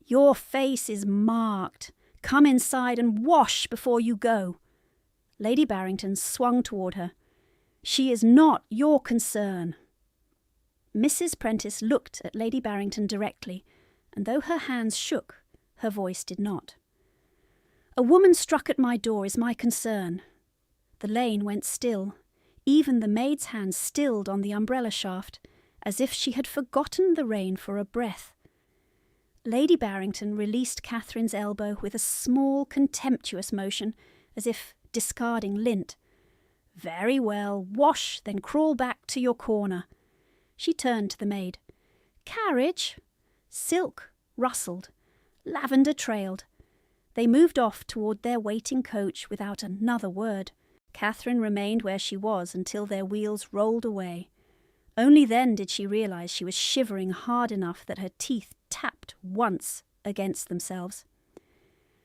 "Your face is marked. Come inside and wash before you go." Lady Barrington swung toward her. "She is not your concern." Mrs. Prentice looked at Lady Barrington directly, and though her hands shook, her voice did not. "A woman struck at my door is my concern." The lane went still. Even the maid's hands stilled on the umbrella shaft, as if she had forgotten the rain for a breath. Lady Barrington released Catherine's elbow with a small, contemptuous motion, as if discarding lint. "Very well, wash, then crawl back to your corner." She turned to the maid. "Carriage?" Silk rustled. Lavender trailed. They moved off toward their waiting coach without another word. Catherine remained where she was until their wheels rolled away. Only then did she realize she was shivering hard enough that her teeth tapped once against themselves.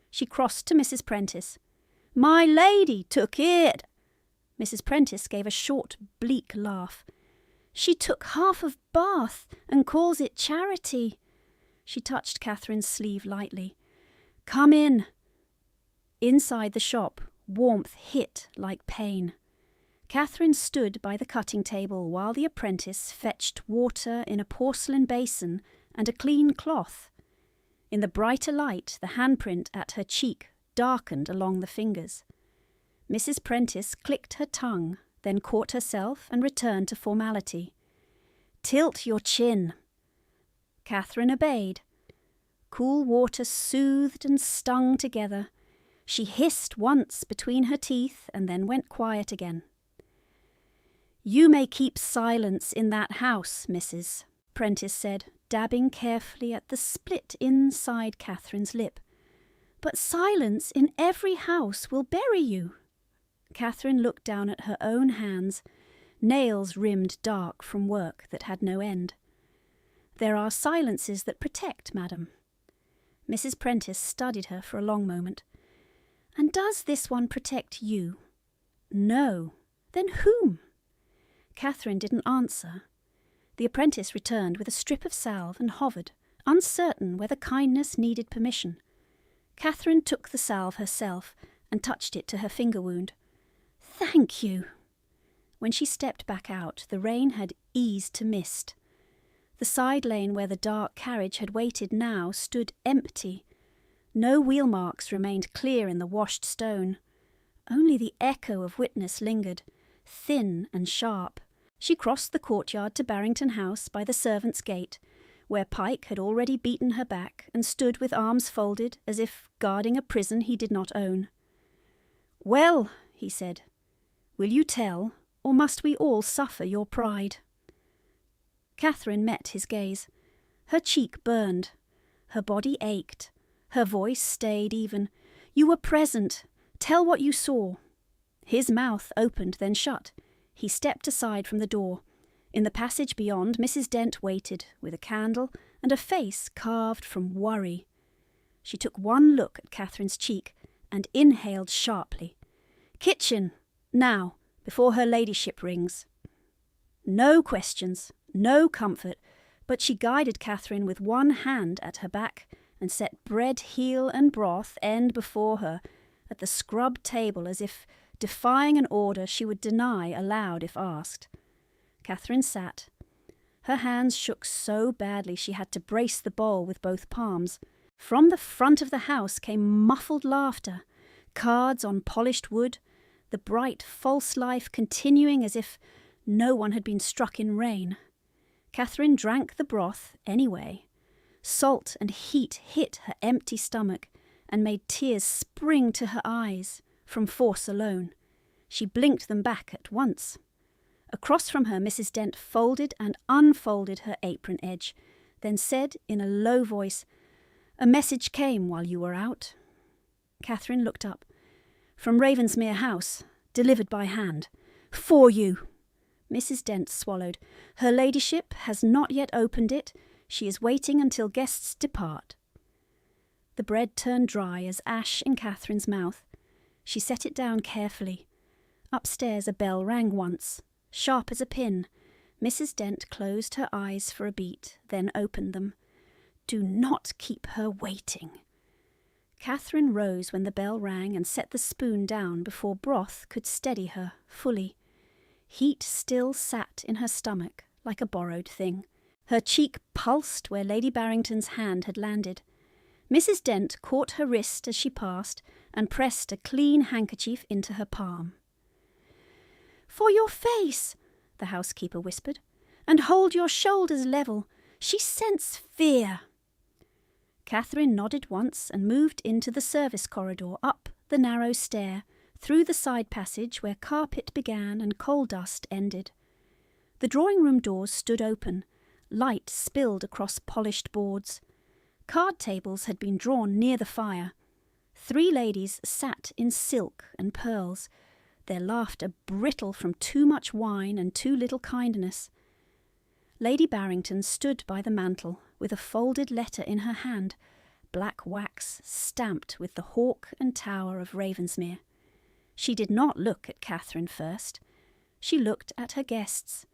She crossed to Mrs. Prentice. "My lady took it." Mrs. Prentice gave a short, bleak laugh. "She took half of Bath and calls it charity." She touched Catherine's sleeve lightly. "Come in." Inside the shop, warmth hit like pain. Catherine stood by the cutting table while the apprentice fetched water in a porcelain basin and a clean cloth. In the brighter light, the handprint at her cheek darkened along the fingers. Mrs. Prentice clicked her tongue, then caught herself and returned to formality. "Tilt your chin." Catherine obeyed. Cool water soothed and stung together. She hissed once between her teeth and then went quiet again. "You may keep silence in that house, Mrs." Prentice said, dabbing carefully at the split inside Catherine's lip. "But silence in every house will bury you." Catherine looked down at her own hands, nails rimmed dark from work that had no end. "There are silences that protect, madam." Mrs. Prentice studied her for a long moment. "And does this one protect you?" No. Then whom? Catherine didn't answer. The apprentice returned with a strip of salve and hovered, uncertain whether kindness needed permission. Catherine took the salve herself and touched it to her finger wound. "Thank you." When she stepped back out, the rain had eased to mist. The side lane where the dark carriage had waited now stood empty. No wheel marks remained clear in the washed stone. Only the echo of witness lingered, thin and sharp. She crossed the courtyard to Barrington House by the servants' gate, where Pike had already beaten her back and stood with arms folded as if guarding a prison he did not own. "Well," he said, "will you tell, or must we all suffer your pride?" Catherine met his gaze. Her cheek burned. Her body ached. Her voice stayed even. "You were present. Tell what you saw." His mouth opened, then shut. He stepped aside from the door. In the passage beyond, Mrs. Dent waited, with a candle and a face carved from worry. She took one look at Catherine's cheek and inhaled sharply. "Kitchen, now, before her ladyship rings." No questions, no comfort, but she guided Catherine with one hand at her back and set bread heel and broth end before her at the scrubbed table as if defying an order she would deny aloud if asked. Catherine sat. Her hands shook so badly she had to brace the bowl with both palms. From the front of the house came muffled laughter, cards on polished wood, the bright false life continuing as if no one had been struck in rain. Catherine drank the broth anyway. Salt and heat hit her empty stomach and made tears spring to her eyes from force alone. She blinked them back at once. Across from her, Mrs. Dent folded and unfolded her apron edge, then said in a low voice, "A message came while you were out." Catherine looked up. "From Ravensmere House, delivered by hand. For you." Mrs. Dent swallowed. "Her ladyship has not yet opened it. She is waiting until guests depart." The bread turned dry as ash in Catherine's mouth. She set it down carefully. Upstairs a bell rang once, sharp as a pin. Mrs. Dent closed her eyes for a beat, then opened them. "Do not keep her waiting." Catherine rose when the bell rang and set the spoon down before broth could steady her fully. Heat still sat in her stomach like a borrowed thing. Her cheek pulsed where Lady Barrington's hand had landed. Mrs. Dent caught her wrist as she passed and pressed a clean handkerchief into her palm. "For your face," the housekeeper whispered, "and hold your shoulders level. She scents fear." Catherine nodded once and moved into the service corridor, up the narrow stair, through the side passage where carpet began and coal dust ended. The drawing-room doors stood open. Light spilled across polished boards. Card tables had been drawn near the fire. 3 ladies sat in silk and pearls, their laughter brittle from too much wine and too little kindness. Lady Barrington stood by the mantel with a folded letter in her hand, black wax stamped with the hawk and tower of Ravensmere. She did not look at Catherine first. She looked at her guests.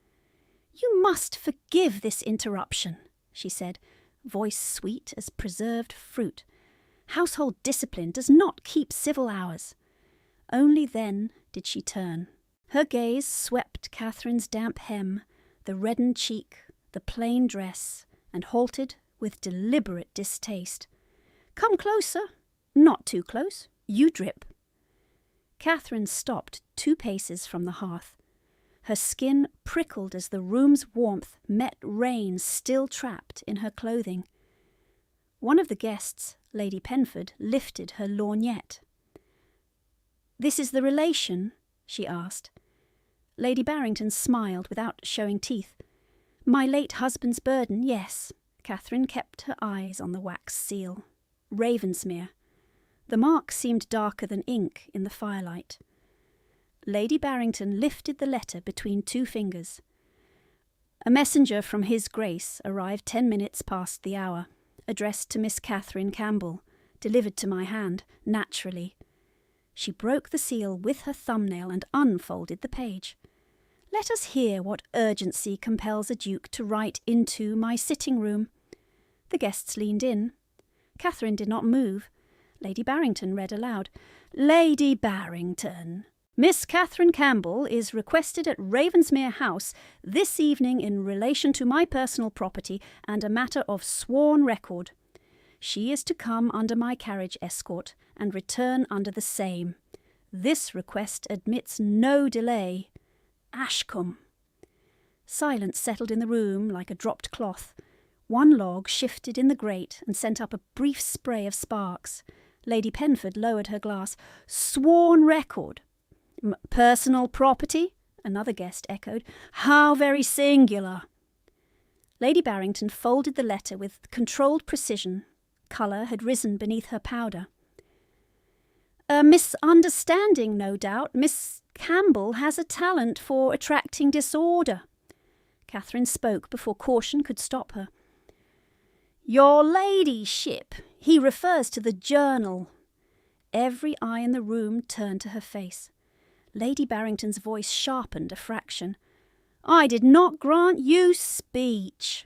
"You must forgive this interruption," she said, voice sweet as preserved fruit. "Household discipline does not keep civil hours." Only then did she turn. Her gaze swept Catherine's damp hem, the reddened cheek, the plain dress, and halted with deliberate distaste. "Come closer. Not too close. You drip." Catherine stopped 2 paces from the hearth. Her skin prickled as the room's warmth met rain still trapped in her clothing. One of the guests, Lady Penford, lifted her lorgnette. "This is the relation?" she asked. Lady Barrington smiled without showing teeth. "My late husband's burden, yes." Catherine kept her eyes on the wax seal. Ravensmere. The mark seemed darker than ink in the firelight. Lady Barrington lifted the letter between 2 fingers. "A messenger from His Grace arrived 10 minutes past the hour, addressed to Miss Catherine Campbell, delivered to my hand, naturally." She broke the seal with her thumbnail and unfolded the page. Let us hear what urgency compels a duke to write into my sitting room. The guests leaned in. Catherine did not move. Lady Barrington read aloud. Lady Barrington, Miss Catherine Campbell is requested at Ravensmere House this evening in relation to my personal property and a matter of sworn record. She is to come under my carriage escort and return under the same. This request admits no delay. Ashcombe. Silence settled in the room like a dropped cloth. One log shifted in the grate and sent up a brief spray of sparks. Lady Penford lowered her glass. Sworn record. Personal property? Another guest echoed. How very singular. Lady Barrington folded the letter with controlled precision. Colour had risen beneath her powder. A misunderstanding, no doubt. Miss Campbell has a talent for attracting disorder. Catherine spoke before caution could stop her. Your ladyship, he refers to the journal. Every eye in the room turned to her face. Lady Barrington's voice sharpened a fraction. I did not grant you speech.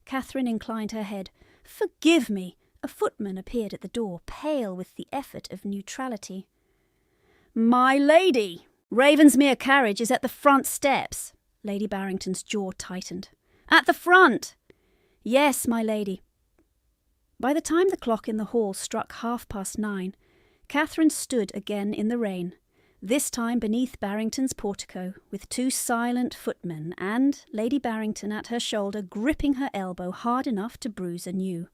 Catherine inclined her head. Forgive me. A footman appeared at the door, pale with the effort of neutrality. My lady, Ravensmere carriage is at the front steps. Lady Barrington's jaw tightened. At the front. Yes, my lady. By the time the clock in the hall struck 9:30, Catherine stood again in the rain, this time beneath Barrington's portico, with two silent footmen and Lady Barrington at her shoulder gripping her elbow hard enough to bruise anew.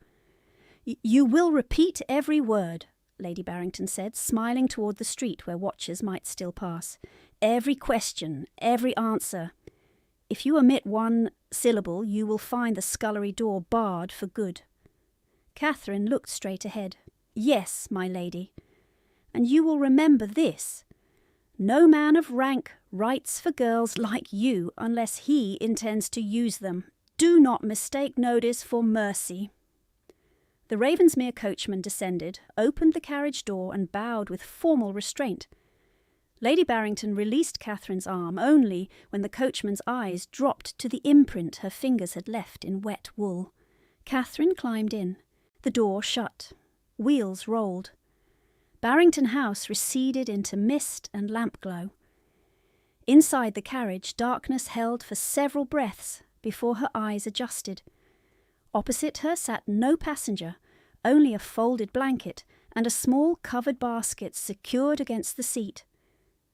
You will repeat every word, Lady Barrington said, smiling toward the street where watchers might still pass. Every question, every answer. If you omit one syllable, you will find the scullery door barred for good. Catherine looked straight ahead. Yes, my lady. And you will remember this. No man of rank writes for girls like you unless he intends to use them. Do not mistake notice for mercy. The Ravensmere coachman descended, opened the carriage door and bowed with formal restraint. Lady Barrington released Catherine's arm only when the coachman's eyes dropped to the imprint her fingers had left in wet wool. Catherine climbed in. The door shut. Wheels rolled. Barrington House receded into mist and lamp glow. Inside the carriage, darkness held for several breaths before her eyes adjusted. Opposite her sat no passenger, only a folded blanket and a small covered basket secured against the seat.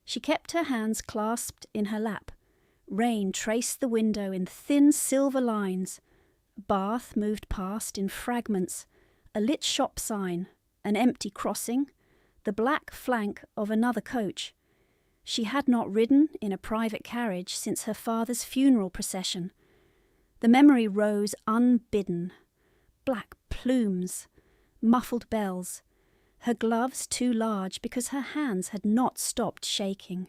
She kept her hands clasped in her lap. Rain traced the window in thin silver lines. Bath moved past in fragments, a lit shop sign, an empty crossing, the black flank of another coach. She had not ridden in a private carriage since her father's funeral procession. The memory rose unbidden. Black plumes, muffled bells, her gloves too large because her hands had not stopped shaking.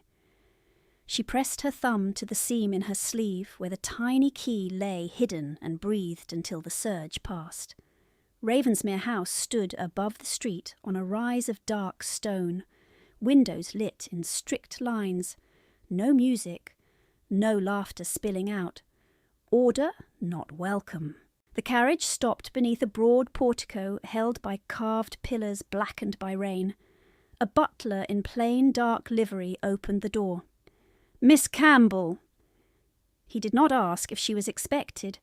She pressed her thumb to the seam in her sleeve where the tiny key lay hidden and breathed until the surge passed. Ravensmere House stood above the street on a rise of dark stone, windows lit in strict lines, no music, no laughter spilling out. Order not welcome. The carriage stopped beneath a broad portico held by carved pillars blackened by rain. A butler in plain dark livery opened the door. Miss Campbell. He did not ask if she was expected.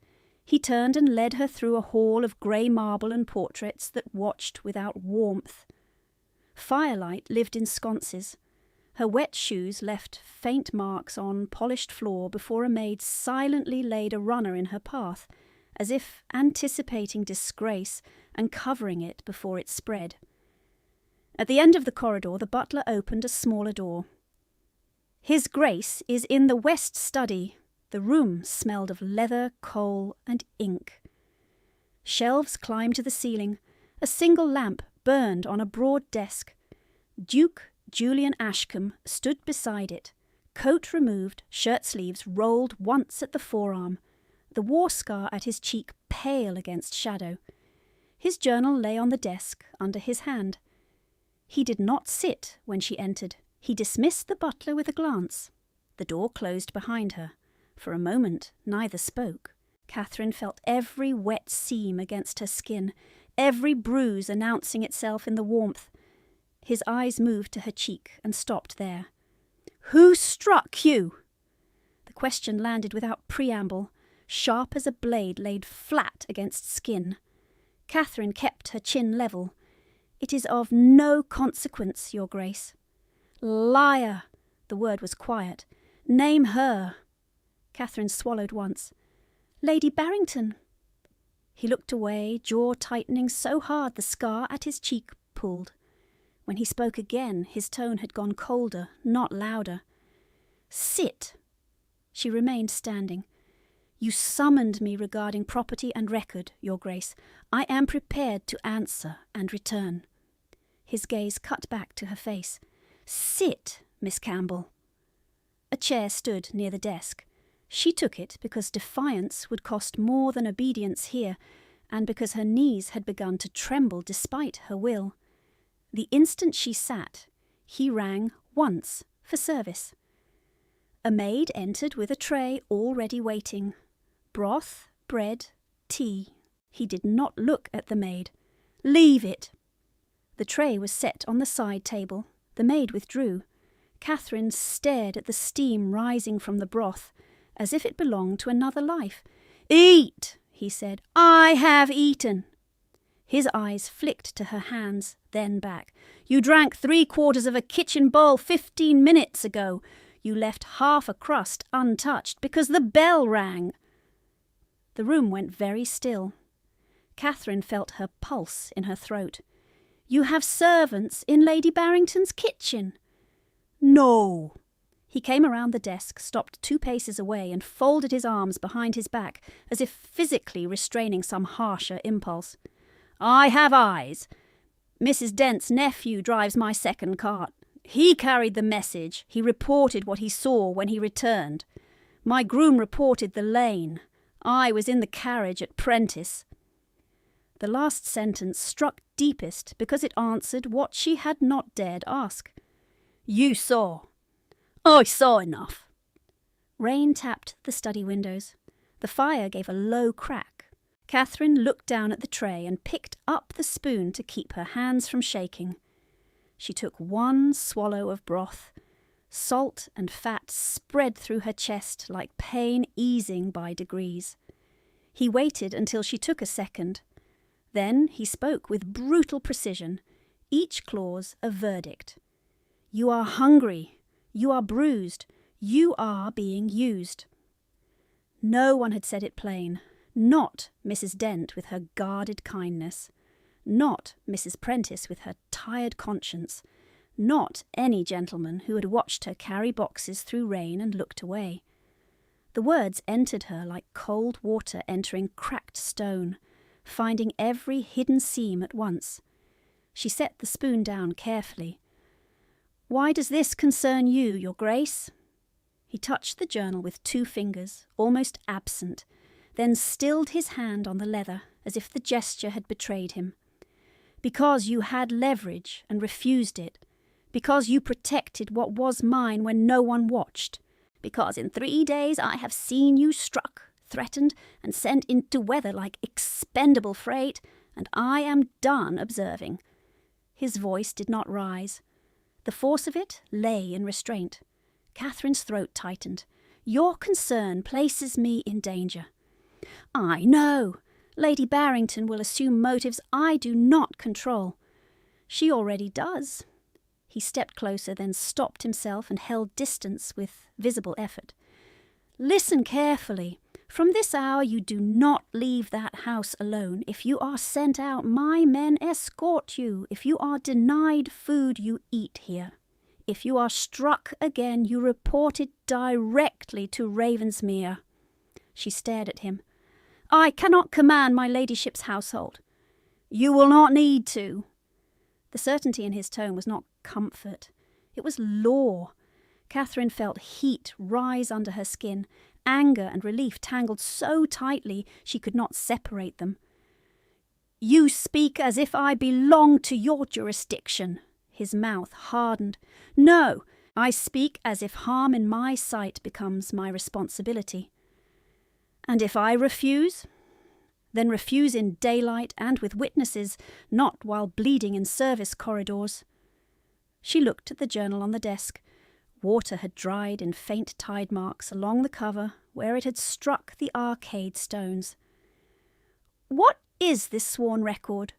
He turned and led her through a hall of grey marble and portraits that watched without warmth. Firelight lived in sconces. Her wet shoes left faint marks on polished floor before a maid silently laid a runner in her path, as if anticipating disgrace and covering it before it spread. At the end of the corridor, the butler opened a smaller door. His Grace is in the west study. The room smelled of leather, coal, and ink. Shelves climbed to the ceiling. A single lamp burned on a broad desk. Duke Julian Ashcombe stood beside it, coat removed, shirt sleeves rolled once at the forearm, the war scar at his cheek pale against shadow. His journal lay on the desk under his hand. He did not sit when she entered. He dismissed the butler with a glance. The door closed behind her. For a moment neither spoke. Catherine felt every wet seam against her skin, every bruise announcing itself in the warmth. His eyes moved to her cheek and stopped there. "Who struck you?" The question landed without preamble, sharp as a blade laid flat against skin. Catherine kept her chin level. "It is of no consequence, Your Grace." "Liar!" The word was quiet. "Name her." Catherine swallowed once. "Lady Barrington." He looked away, jaw tightening so hard the scar at his cheek pulled. When he spoke again, his tone had gone colder, not louder. "Sit." She remained standing. "You summoned me regarding property and record, Your Grace. I am prepared to answer and return." His gaze cut back to her face. "Sit, Miss Campbell." A chair stood near the desk. She took it because defiance would cost more than obedience here, and because her knees had begun to tremble despite her will. The instant she sat, he rang once for service. A maid entered with a tray already waiting. Broth, bread, tea. He did not look at the maid. "Leave it." The tray was set on the side table. The maid withdrew. Catherine stared at the steam rising from the broth, as if it belonged to another life. "Eat," he said. "I have eaten." His eyes flicked to her hands, then back. "You drank 3/4 of a kitchen bowl 15 minutes ago. You left half a crust untouched because the bell rang." The room went very still. Catherine felt her pulse in her throat. "You have servants in Lady Barrington's kitchen?" "No." He came around the desk, stopped 2 paces away, and folded his arms behind his back, as if physically restraining some harsher impulse. "I have eyes. Mrs. Dent's nephew drives my second cart. He carried the message. He reported what he saw when he returned. My groom reported the lane. I was in the carriage at Prentice." The last sentence struck deepest because it answered what she had not dared ask. "You saw." "I saw enough." Rain tapped the study windows. The fire gave a low crack. Catherine looked down at the tray and picked up the spoon to keep her hands from shaking. She took one swallow of broth. Salt and fat spread through her chest like pain easing by degrees. He waited until she took a second. Then he spoke with brutal precision, each clause a verdict. "You are hungry. You are bruised. You are being used." No one had said it plain. Not Mrs. Dent with her guarded kindness. Not Mrs. Prentice with her tired conscience. Not any gentleman who had watched her carry boxes through rain and looked away. The words entered her like cold water entering cracked stone, finding every hidden seam at once. She set the spoon down carefully. "Why does this concern you, Your Grace?" He touched the journal with 2 fingers, almost absent, then stilled his hand on the leather as if the gesture had betrayed him. "Because you had leverage and refused it. Because you protected what was mine when no one watched. Because in 3 days I have seen you struck, threatened, and sent into weather like expendable freight, and I am done observing." His voice did not rise. The force of it lay in restraint. Catherine's throat tightened. "Your concern places me in danger." "I know. Lady Barrington will assume motives I do not control." "She already does." He stepped closer, then stopped himself and held distance with visible effort. "Listen carefully. From this hour you do not leave that house alone. If you are sent out, my men escort you. If you are denied food, you eat here. If you are struck again, you report it directly to Ravensmere." She stared at him. "I cannot command my ladyship's household." "You will not need to." The certainty in his tone was not comfort. It was law. Catherine felt heat rise under her skin, anger and relief tangled so tightly she could not separate them. "You speak as if I belonged to your jurisdiction," His mouth hardened. "No, I speak as if harm in my sight becomes my responsibility. And if I refuse, then refuse in daylight and with witnesses, not while bleeding in service corridors." She looked at the journal on the desk. Water had dried in faint tide marks along the cover where it had struck the arcade stones. "What is this sworn record?"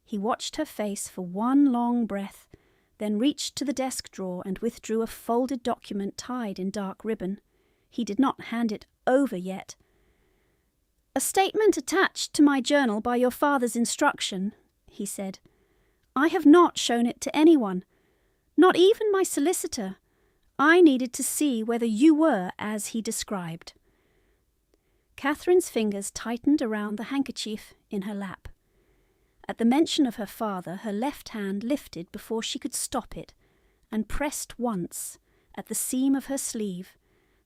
He watched her face for one long breath, then reached to the desk drawer and withdrew a folded document tied in dark ribbon. He did not hand it over yet. "A statement attached to my journal by your father's instruction," he said. "I have not shown it to anyone, not even my solicitor. I needed to see whether you were as he described." Catherine's fingers tightened around the handkerchief in her lap. At the mention of her father, her left hand lifted before she could stop it, and pressed once at the seam of her sleeve,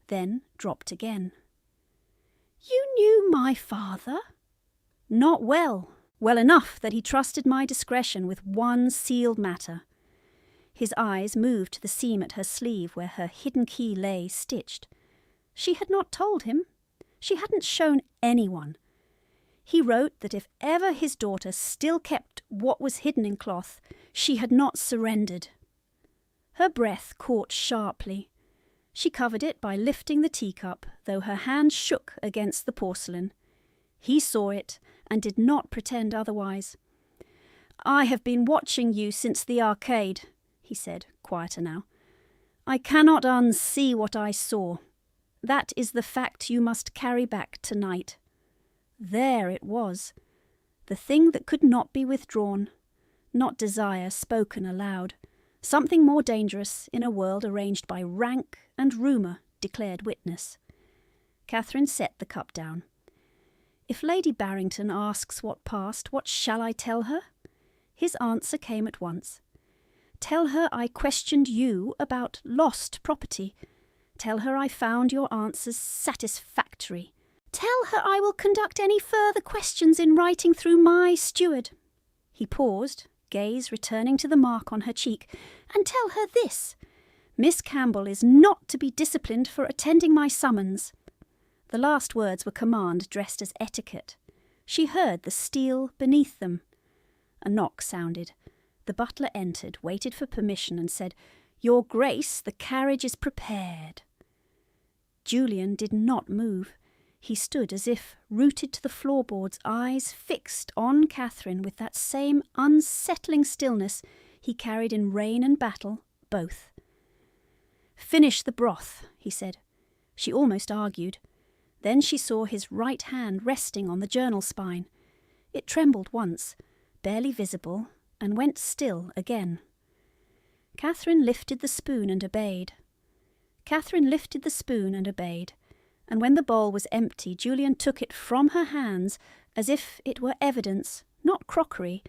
then dropped again. "You knew my father?" "Not well. Well enough that he trusted my discretion with one sealed matter." His eyes moved to the seam at her sleeve where her hidden key lay stitched. She had not told him. She hadn't shown anyone. He wrote that if ever his daughter still kept what was hidden in cloth, she had not surrendered. Her breath caught sharply. She covered it by lifting the teacup, though her hand shook against the porcelain. He saw it and did not pretend otherwise. "I have been watching you since the arcade," he said, quieter now. "I cannot unsee what I saw. That is the fact you must carry back tonight." There it was, the thing that could not be withdrawn, not desire spoken aloud, something more dangerous in a world arranged by rank and rumour, declared witness. Catherine set the cup down. "If Lady Barrington asks what passed, what shall I tell her?" His answer came at once. "Tell her I questioned you about lost property. Tell her I found your answers satisfactory. Tell her I will conduct any further questions in writing through my steward." He paused, gaze returning to the mark on her cheek. "And tell her this: Miss Campbell is not to be disciplined for attending my summons." The last words were command dressed as etiquette. She heard the steel beneath them. A knock sounded. The butler entered, waited for permission, and said, "Your Grace, the carriage is prepared." Julian did not move. He stood as if rooted to the floorboards, eyes fixed on Catherine with that same unsettling stillness he carried in rain and battle, both. "Finish the broth," he said. She almost argued. Then she saw his right hand resting on the journal spine. It trembled once, barely visible, and went still again. Catherine lifted the spoon and obeyed. And when the bowl was empty, Julian took it from her hands as if it were evidence, not crockery,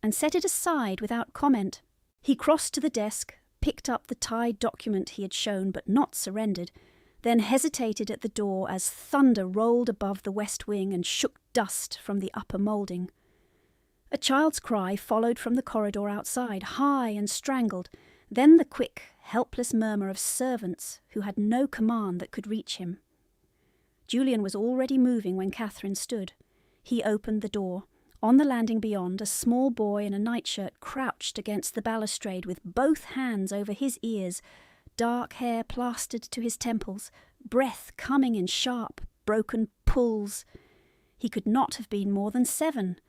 and set it aside without comment. He crossed to the desk, picked up the tied document he had shown but not surrendered, then hesitated at the door as thunder rolled above the west wing and shook dust from the upper moulding. A child's cry followed from the corridor outside, high and strangled, then the quick, helpless murmur of servants who had no command that could reach him. Julian was already moving when Catherine stood. He opened the door. On the landing beyond, a small boy in a nightshirt crouched against the balustrade with both hands over his ears, dark hair plastered to his temples, breath coming in sharp, broken pulls. He could not have been more than 7.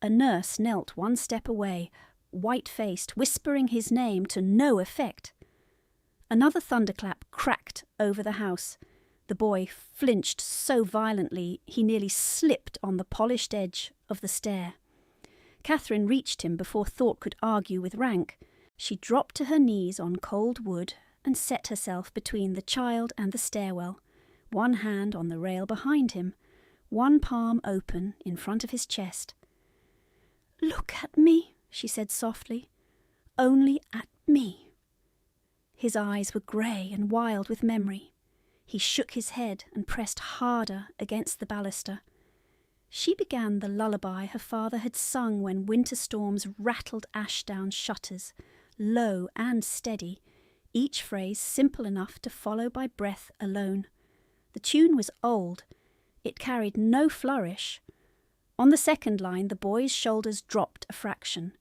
A nurse knelt one step away, white-faced, whispering his name to no effect. Another thunderclap cracked over the house. The boy flinched so violently he nearly slipped on the polished edge of the stair. Catherine reached him before thought could argue with rank. She dropped to her knees on cold wood and set herself between the child and the stairwell, one hand on the rail behind him, one palm open in front of his chest. "Look at me," she said softly. "Only at me." His eyes were grey and wild with memory. He shook his head and pressed harder against the baluster. She began the lullaby her father had sung when winter storms rattled Ashdown's shutters, low and steady, each phrase simple enough to follow by breath alone. The tune was old. It carried no flourish. On the second line, the boy's shoulders dropped a fraction.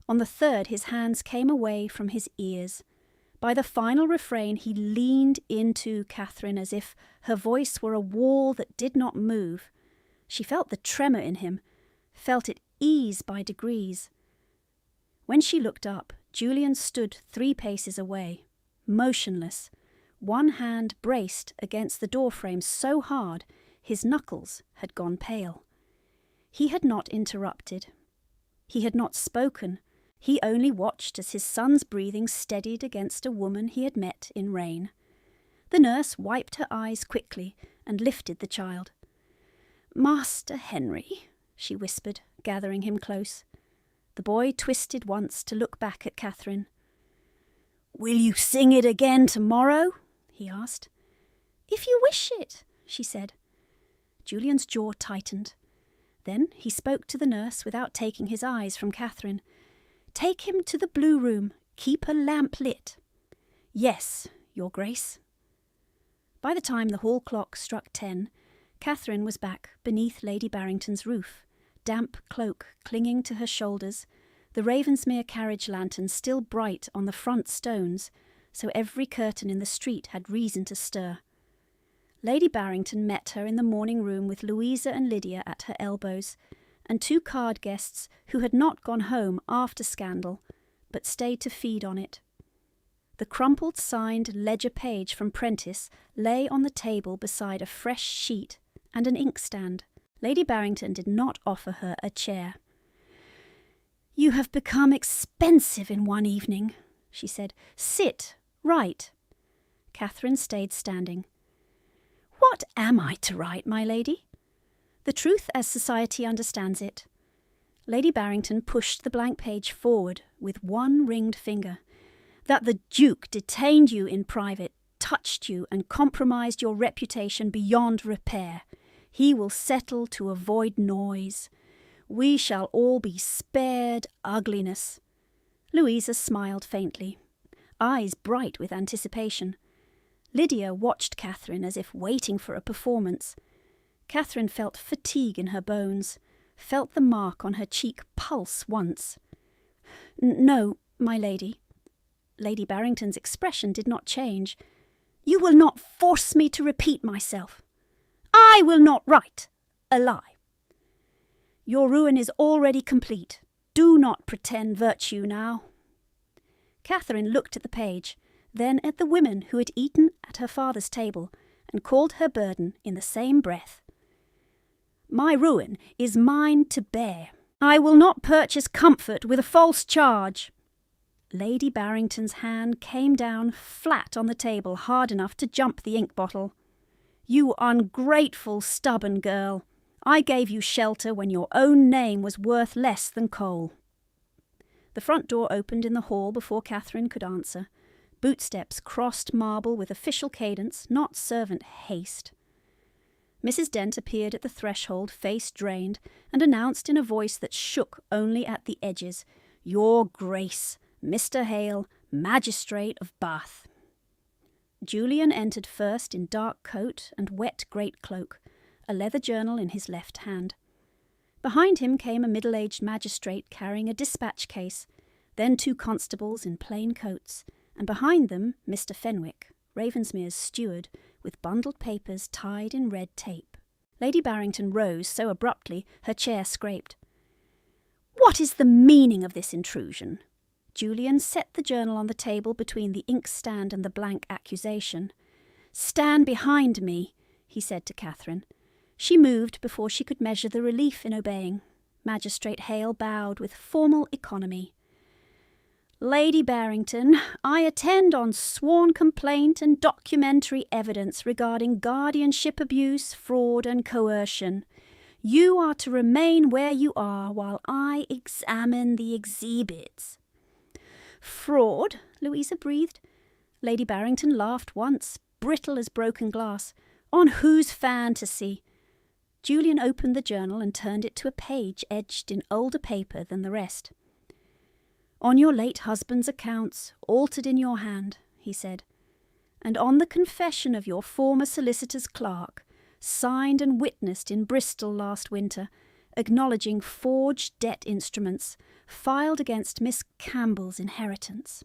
On the third, his hands came away from his ears. By the final refrain, he leaned into Catherine as if her voice were a wall that did not move. She felt the tremor in him, felt it ease by degrees. When she looked up, Julian stood 3 paces away, motionless, one hand braced against the doorframe so hard his knuckles had gone pale. He had not interrupted. He had not spoken. He only watched as his son's breathing steadied against a woman he had met in rain. The nurse wiped her eyes quickly and lifted the child. "Master Henry," she whispered, gathering him close. The boy twisted once to look back at Catherine. "Will you sing it again tomorrow?" he asked. "If you wish it," she said. Julian's jaw tightened. Then he spoke to the nurse without taking his eyes from Catherine. "Take him to the blue room. Keep a lamp lit." "Yes, Your Grace." By the time the hall clock struck 10, Catherine was back beneath Lady Barrington's roof, damp cloak clinging to her shoulders, the Ravensmere carriage lantern still bright on the front stones, so every curtain in the street had reason to stir. Lady Barrington met her in the morning room with Louisa and Lydia at her elbows, and 2 card guests who had not gone home after scandal, but stayed to feed on it. The crumpled signed ledger page from Prentice lay on the table beside a fresh sheet and an inkstand. Lady Barrington did not offer her a chair. "You have become expensive in one evening," she said. "Sit, write." Catherine stayed standing. "What am I to write, my lady?" "The truth as society understands it." Lady Barrington pushed the blank page forward with one ringed finger. "That the Duke detained you in private, touched you and compromised your reputation beyond repair. He will settle to avoid noise. We shall all be spared ugliness." Louisa smiled faintly, eyes bright with anticipation. Lydia watched Catherine as if waiting for a performance. Catherine felt fatigue in her bones, felt the mark on her cheek pulse once. "No, my lady." Lady Barrington's expression did not change. "You will not force me to repeat myself. I will not write a lie. Your ruin is already complete. Do not pretend virtue now." Catherine looked at the page, then at the women who had eaten at her father's table, and called her burden in the same breath. "My ruin is mine to bear. I will not purchase comfort with a false charge." Lady Barrington's hand came down flat on the table, hard enough to jump the ink bottle. "You ungrateful, stubborn girl. I gave you shelter when your own name was worth less than coal." The front door opened in the hall before Catherine could answer. Bootsteps crossed marble with official cadence, not servant haste. Mrs. Dent appeared at the threshold, face drained, and announced in a voice that shook only at the edges, "Your Grace, Mr. Hale, Magistrate of Bath." Julian entered first in dark coat and wet greatcloak, a leather journal in his left hand. Behind him came a middle-aged magistrate carrying a dispatch case, then 2 constables in plain coats, and behind them Mr. Fenwick, Ravensmere's steward, with bundled papers tied in red tape. Lady Barrington rose so abruptly her chair scraped. "What is the meaning of this intrusion?" Julian set the journal on the table between the inkstand and the blank accusation. "Stand behind me," he said to Catherine. She moved before she could measure the relief in obeying. Magistrate Hale bowed with formal economy. "Lady Barrington, I attend on sworn complaint and documentary evidence regarding guardianship abuse, fraud and coercion. You are to remain where you are while I examine the exhibits." "Fraud?" Louisa breathed. Lady Barrington laughed once, brittle as broken glass. "On whose fantasy?" Julian opened the journal and turned it to a page edged in older paper than the rest. "On your late husband's accounts, altered in your hand," he said, "and on the confession of your former solicitor's clerk, signed and witnessed in Bristol last winter, acknowledging forged debt instruments filed against Miss Campbell's inheritance."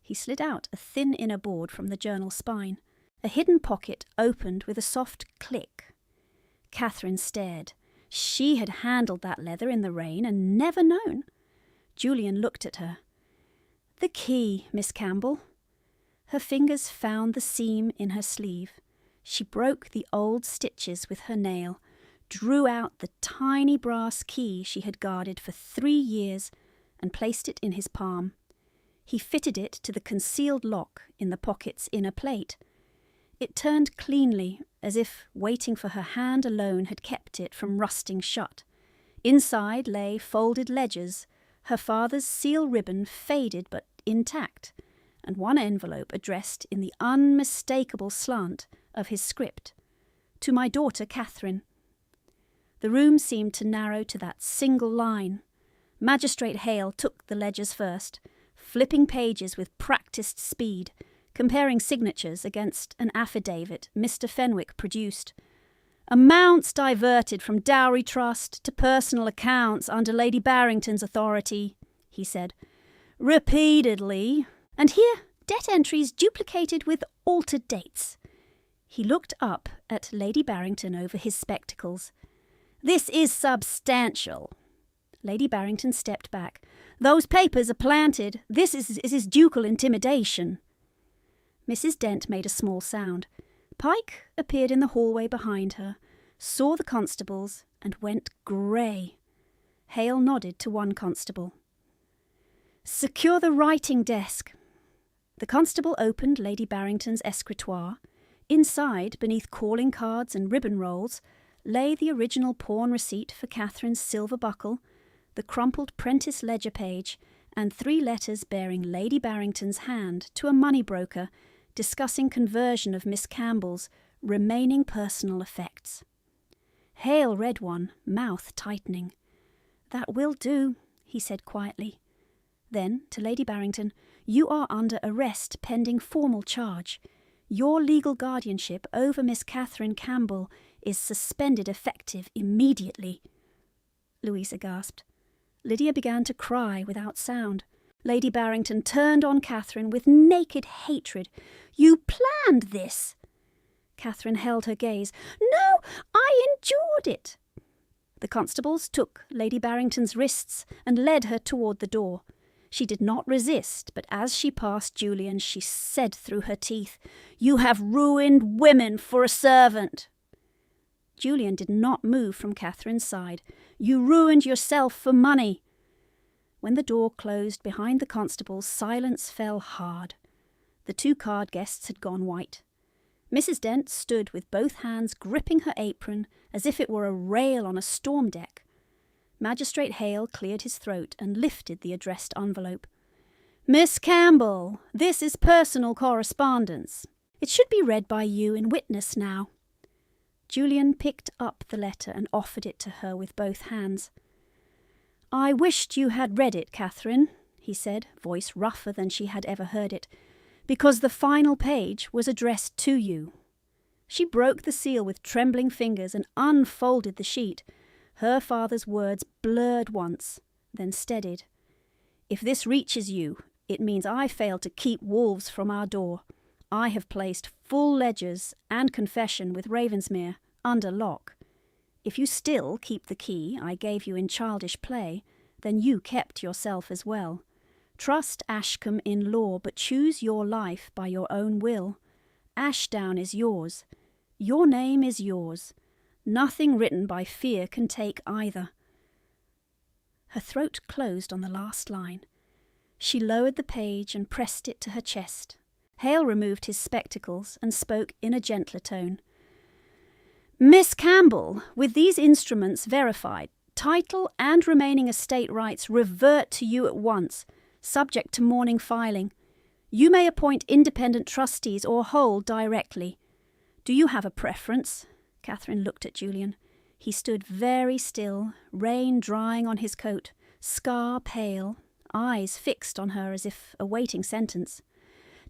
He slid out a thin inner board from the journal spine. A hidden pocket opened with a soft click. Catherine stared. She had handled that leather in the rain and never known. Julian looked at her. "The key, Miss Campbell." Her fingers found the seam in her sleeve. She broke the old stitches with her nail, drew out the tiny brass key she had guarded for 3 years, and placed it in his palm. He fitted it to the concealed lock in the pocket's inner plate. It turned cleanly, as if waiting for her hand alone had kept it from rusting shut. Inside lay folded ledgers, her father's seal ribbon faded but intact, and one envelope addressed in the unmistakable slant of his script, "To my daughter Catherine." The room seemed to narrow to that single line. Magistrate Hale took the ledgers first, flipping pages with practised speed, comparing signatures against an affidavit Mr. Fenwick produced. "Amounts diverted from dowry trust to personal accounts under Lady Barrington's authority," he said. "Repeatedly. And here, debt entries duplicated with altered dates." He looked up at Lady Barrington over his spectacles. "This is substantial." Lady Barrington stepped back. "Those papers are planted. This is ducal intimidation." Mrs. Dent made a small sound. Pike appeared in the hallway behind her, saw the constables, and went grey. Hale nodded to one constable. "Secure the writing desk." The constable opened Lady Barrington's escritoire. Inside, beneath calling cards and ribbon rolls, lay the original pawn receipt for Catherine's silver buckle, the crumpled Prentice ledger page, and 3 letters bearing Lady Barrington's hand to a money broker discussing conversion of Miss Campbell's remaining personal effects. Hale read one, mouth tightening. "That will do," he said quietly. Then, to Lady Barrington, "You are under arrest pending formal charge. Your legal guardianship over Miss Catherine Campbell is suspended effective immediately." Louisa gasped. Lydia began to cry without sound. Lady Barrington turned on Catherine with naked hatred. "You planned this!" Catherine held her gaze. "No, I endured it." The constables took Lady Barrington's wrists and led her toward the door. She did not resist, but as she passed Julian, she said through her teeth, "You have ruined women for a servant." Julian did not move from Catherine's side. "You ruined yourself for money." When the door closed behind the constables, silence fell hard. The 2 card guests had gone white. Mrs. Dent stood with both hands gripping her apron as if it were a rail on a storm deck. Magistrate Hale cleared his throat and lifted the addressed envelope. "Miss Campbell, this is personal correspondence. It should be read by you in witness now." Julian picked up the letter and offered it to her with both hands. "I wished you had read it, Catherine," he said, voice rougher than she had ever heard it, "because the final page was addressed to you." She broke the seal with trembling fingers and unfolded the sheet. Her father's words blurred once, then steadied. "If this reaches you, it means I failed to keep wolves from our door. I have placed full ledgers and confession with Ravensmere under lock. If you still keep the key I gave you in childish play, then you kept yourself as well. Trust Ashcombe in law, but choose your life by your own will. Ashdown is yours. Your name is yours. Nothing written by fear can take either." Her throat closed on the last line. She lowered the page and pressed it to her chest. Hale removed his spectacles and spoke in a gentler tone. "Miss Campbell, with these instruments verified, title and remaining estate rights revert to you at once, subject to morning filing. You may appoint independent trustees or hold directly. Do you have a preference?" Catherine looked at Julian. He stood very still, rain drying on his coat, scar pale, eyes fixed on her as if awaiting sentence.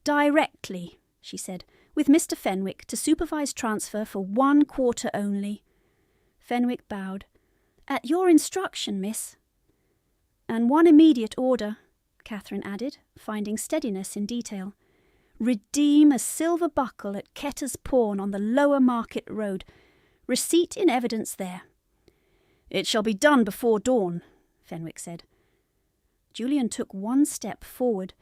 "Directly," she said, "with Mr. Fenwick to supervise transfer for 1 quarter only." Fenwick bowed. "At your instruction, miss." "And one immediate order," Catherine added, finding steadiness in detail. "Redeem a silver buckle at Ketter's Pawn on the Lower Market Road. Receipt in evidence there." "It shall be done before dawn," Fenwick said. Julian took 1 step forward,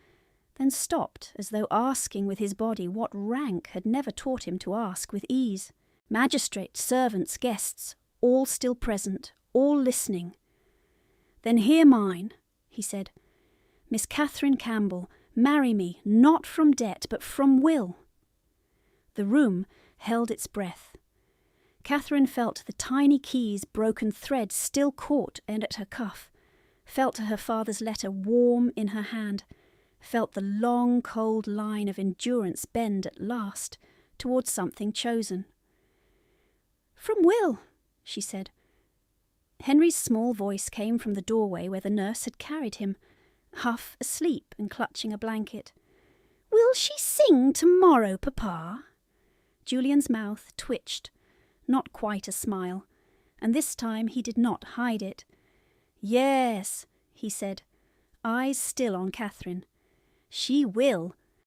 then stopped as though asking with his body what rank had never taught him to ask with ease. Magistrates, servants, guests, all still present, all listening. "Then hear mine," he said. "Miss Catherine Campbell, marry me, not from debt, but from will." The room held its breath. Catherine felt the tiny key's broken thread still caught and at her cuff, felt her father's letter warm in her hand, felt the long, cold line of endurance bend at last towards something chosen. "From Will," she said. Henry's small voice came from the doorway where the nurse had carried him, half asleep and clutching a blanket. "Will she sing tomorrow, Papa?" Julian's mouth twitched, not quite a smile, and this time he did not hide it. "Yes," he said, eyes still on Catherine. "She will,